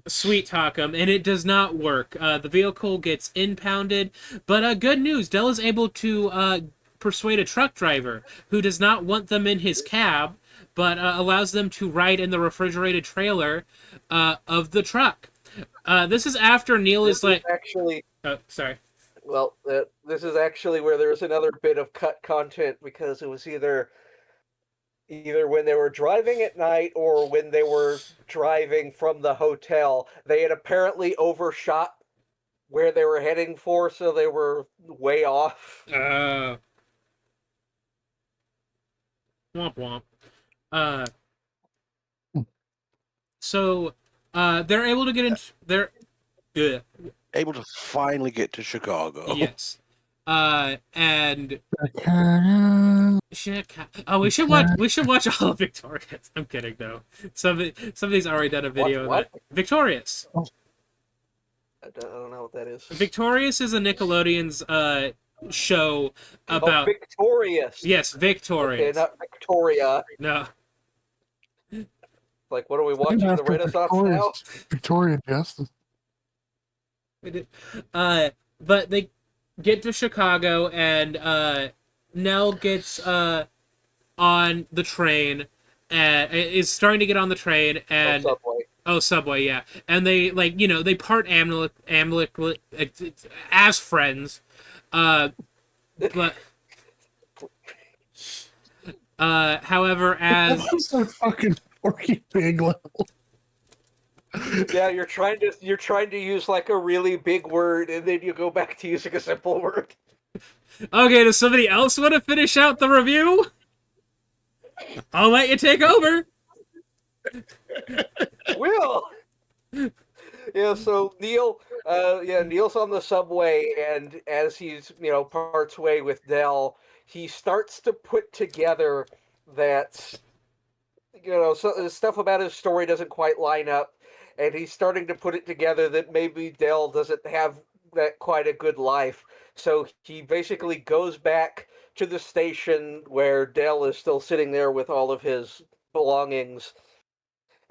sweet talk him, and it does not work. The vehicle gets impounded, but good news, Dell is able to persuade a truck driver who does not want them in his cab, but allows them to ride in the refrigerated trailer of the truck. This is after Neil is like... Actually... Oh, sorry. Well, this is actually where there's another bit of cut content, because it was either when they were driving at night or when they were driving from the hotel. They had apparently overshot where they were heading for, so they were way off. Womp womp. So they're able to get in. They're Able to finally get to Chicago. yes. And we should watch all of Victorious. I'm kidding though. Somebody's already done a video What? of that. Victorious. I don't know what that is. Victorious is a Nickelodeon's show about Victorious. Yes, Victorious. Okay, not Victoria. No. Like, what are we watching? The Renaissance now? Victorian Justice. But they get to Chicago, and Nell gets on the train, and is starting to get on the train, and Subway, yeah. And they they part amicably as friends, but however, as That's a fucking Porky Pig level. Yeah, you're trying to use like a really big word, and then you go back to using a simple word. Okay, does somebody else want to finish out the review? I'll let you take over. Will. Yeah, so Neil's on the subway, and as he's parts way with Dell, he starts to put together that so stuff about his story doesn't quite line up. and he's starting to put it together that maybe Dell doesn't have that quite a good life. So he basically goes back to the station where Dell is still sitting there with all of his belongings,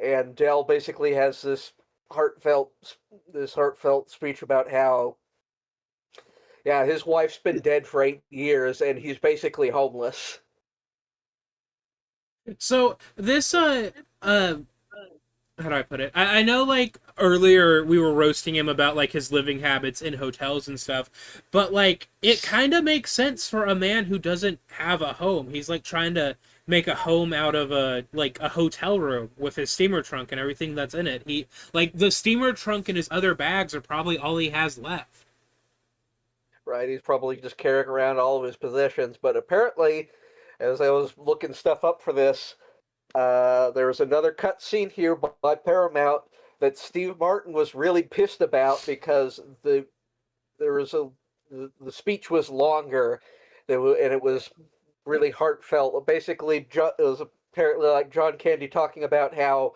and Dell basically has heartfelt this heartfelt speech about how, yeah, his wife's been dead for 8 years and he's basically homeless. So this how do I put it? I know like earlier we were roasting him about like his living habits in hotels and stuff, but like it kind of makes sense for a man who doesn't have a home. He's like trying to make a home out of a hotel room with his steamer trunk and everything that's in it. He like the steamer trunk and his other bags are probably all he has left. Right? He's probably just carrying around all of his possessions. But apparently, as I was looking stuff up for this, there was another cut scene here by Paramount that Steve Martin was really pissed about because the speech was longer, and it was really heartfelt. Basically, it was apparently like John Candy talking about how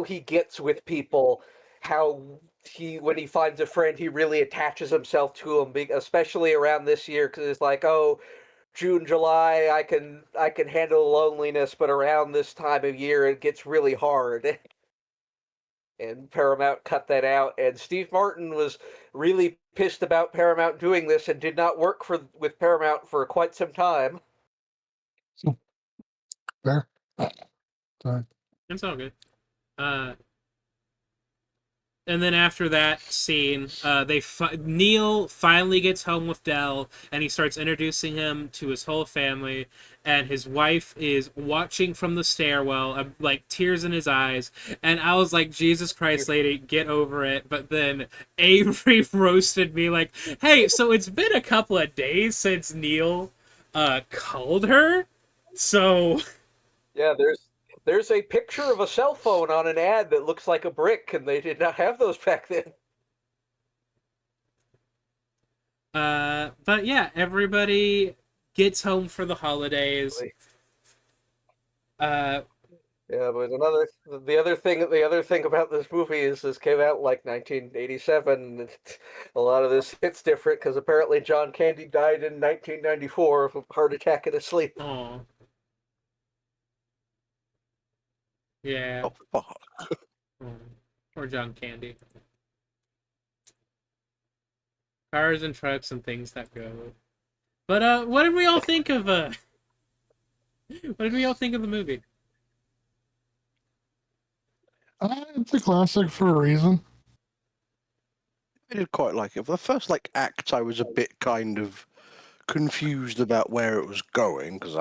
he gets with people, how he when he finds a friend he really attaches himself to him, especially around this year because it's like, oh, June, July, I can handle loneliness, but around this time of year it gets really hard. And Paramount cut that out, and Steve Martin was really pissed about Paramount doing this and did not work with Paramount for quite some time. Fair. Sorry. It's all good. And then after that scene, Neil finally gets home with Dell, and he starts introducing him to his whole family. And his wife is watching from the stairwell, like tears in his eyes. And I was like, Jesus Christ, lady, get over it. But then Avery roasted me like, hey, so it's been a couple of days since Neil called her. So Yeah, there's a picture of a cell phone on an ad that looks like a brick, and they did not have those back then. but yeah, everybody gets home for the holidays. Yeah, but the other thing about this movie is this came out like 1987. And a lot of this hits different because apparently John Candy died in 1994 of a heart attack in his sleep. Oh. Yeah. Oh, fuck. Oh. Or John Candy. Cars and trucks and things that go. But what did we all think of what did we all think of the movie? It's a classic for a reason. I did quite like it. For the first act, I was a bit kind of confused about where it was going because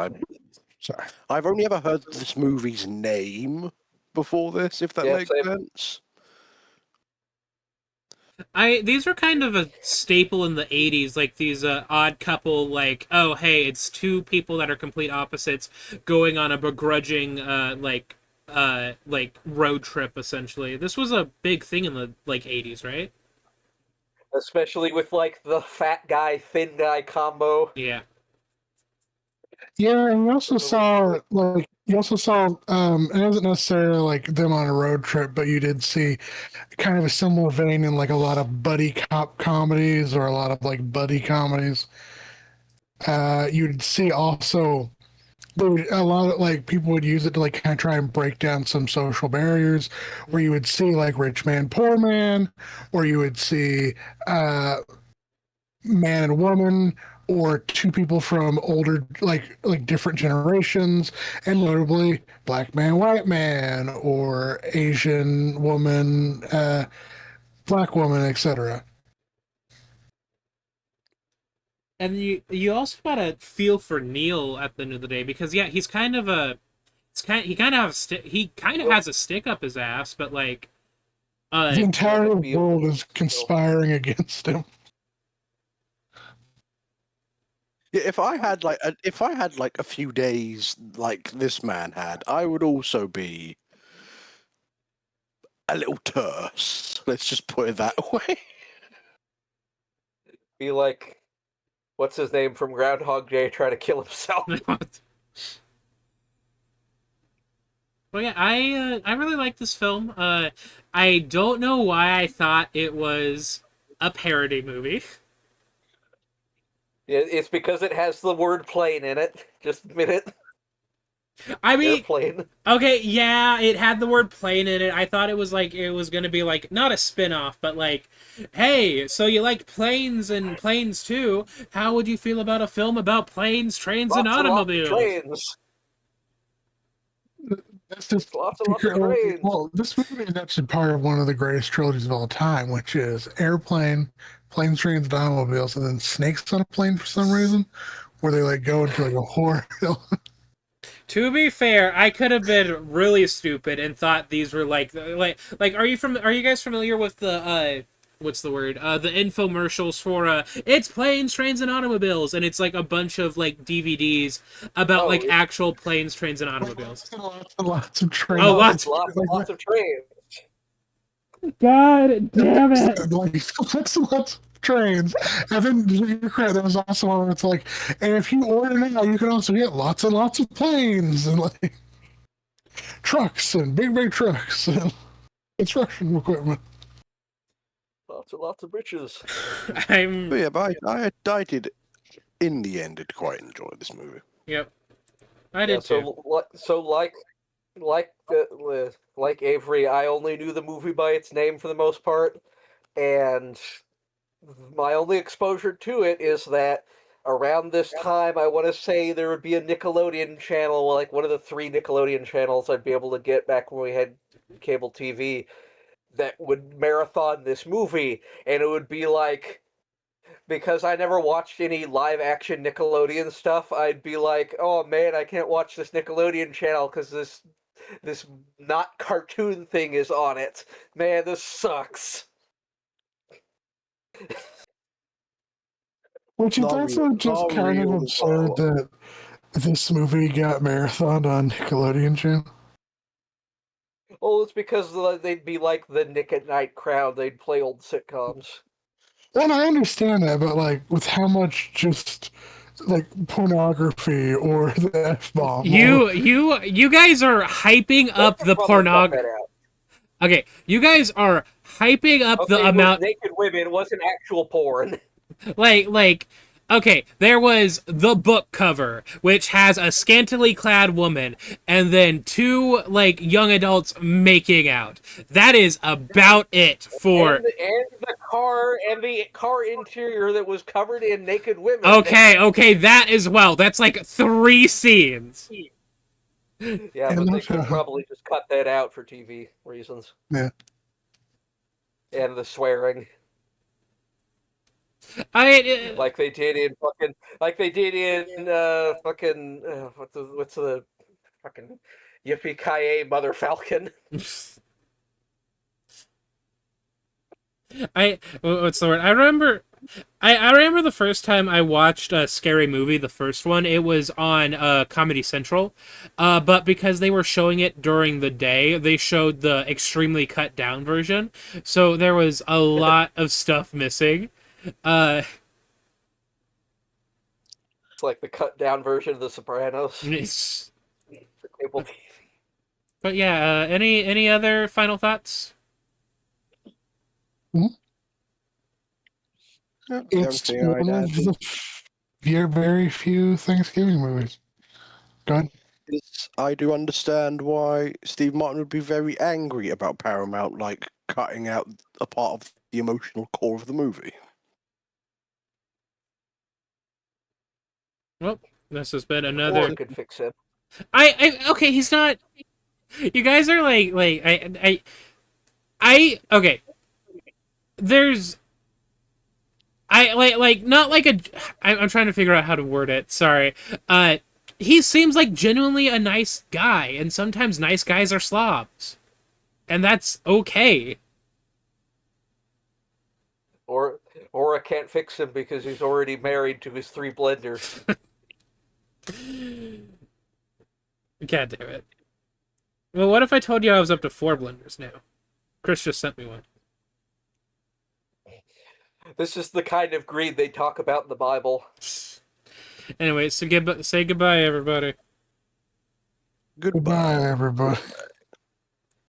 Sorry. I've only ever heard this movie's name before this, if that Yeah, makes same. sense. These are kind of a staple in the 80s, like these odd couple, like, oh hey, it's two people that are complete opposites going on a begrudging like road trip essentially. This was a big thing in the 80s, right? Especially with like the fat guy, thin guy combo. Yeah. Yeah, and you also saw it wasn't necessarily like them on a road trip, but you did see kind of a similar vein in like a lot of buddy cop comedies or a lot of like buddy comedies. You'd see also a lot of like people would use it to like kind of try and break down some social barriers, where you would see like rich man, poor man, or you would see man and woman, or two people from older like different generations, and notably black man, white man, or Asian woman, black woman, etc. And you also gotta feel for Neil at the end of the day because yeah, he's kind of a he kind of has a stick up his ass, but like The entire world is conspiring against him. Yeah, if I had a few days like this man had, I would also be a little terse. Let's just put it that way. Be like, what's his name from Groundhog Day trying to kill himself? Well, yeah, I really like this film. I don't know why I thought it was a parody movie. It's because it has the word plane in it. Just admit it. I mean, Airplane. okay, yeah, it had the word plane in it. I thought it was like it was gonna be like not a spin-off, but like, hey, so you like planes and planes too? How would you feel about a film about planes, trains, and Lots and lots of automobiles? trains. That's just Lots and lots of trains. well, this movie is actually part of one of the greatest trilogies of all time, which is Airplane, Planes, Trains, and Automobiles, and then Snakes on a Plane for some reason, where they like go into like a horror film. To be fair, I could have been really stupid and thought these were like are you guys familiar with the what's the word? The infomercials for it's planes, trains, and automobiles, and it's like a bunch of like DVDs about Oh, like yeah. actual planes, trains, and automobiles. Lots and lots of trains. Oh, lots. Lots and lots of trains. God damn it! Like lots and lots of trains. And then you're correct, there was also one where it's like, and if you order now, you can also get lots and lots of planes and like trucks and big trucks and construction equipment. Lots of riches. I'm. But yeah, but I did, in the end, did quite enjoy this movie. Yep. I did too. So like Avery, I only knew the movie by its name for the most part, and my only exposure to it is that around this time, I want to say there would be a Nickelodeon channel, like one of the 3 Nickelodeon channels I'd be able to get back when we had cable TV, that would marathon this movie, and it would be like, because I never watched any live action Nickelodeon stuff, I'd be like, oh man, I can't watch this Nickelodeon channel because this not cartoon thing is on it. Man, this sucks. Which is Not also real- just not kind of real absurd well. that this movie got marathoned on Nickelodeon channel. Well, it's because they'd be like the Nick at Night crowd. They'd play old sitcoms. And I understand that, but like with how much just like pornography or the F bomb. You guys are hyping up the pornography. Okay, you guys are hyping up the amount. Naked women. It wasn't actual porn. Okay, there was the book cover, which has a scantily clad woman, and then 2 like young adults making out. That is about it for. And the car interior that was covered in naked women. Okay, that as well. That's like 3 scenes. Yeah, And but they that's, could probably just cut that out for TV reasons. Yeah. And the swearing. I Like they did in fucking what's the fucking Yippee-ki-yay Mother Falcon. what's the word? I remember the first time I watched a scary movie, the first one, it was on Comedy Central. But because they were showing it during the day, they showed the extremely cut down version. So there was a lot of stuff missing. It's like the cut down version of The Sopranos for cable TV. But yeah, any other final thoughts? Yeah, It's everything one I'd of add the very few Thanksgiving movies. Go ahead. is I do understand why Steve Martin would be very angry about Paramount, like, cutting out a part of the emotional core of the movie. Well, this has been Or another. it could fix it. Okay, he's not. You guys are okay. There's not like a. I'm trying to figure out how to word it. Sorry. He seems like genuinely a nice guy, and sometimes nice guys are slobs, and that's okay. Or I can't fix him because he's already married to his 3 blenders. God damn it. Well, what if I told you I was up to 4 blenders now? Chris just sent me one. This is the kind of greed they talk about in the Bible. Anyway, so say goodbye, everybody. Goodbye. Goodbye, everybody.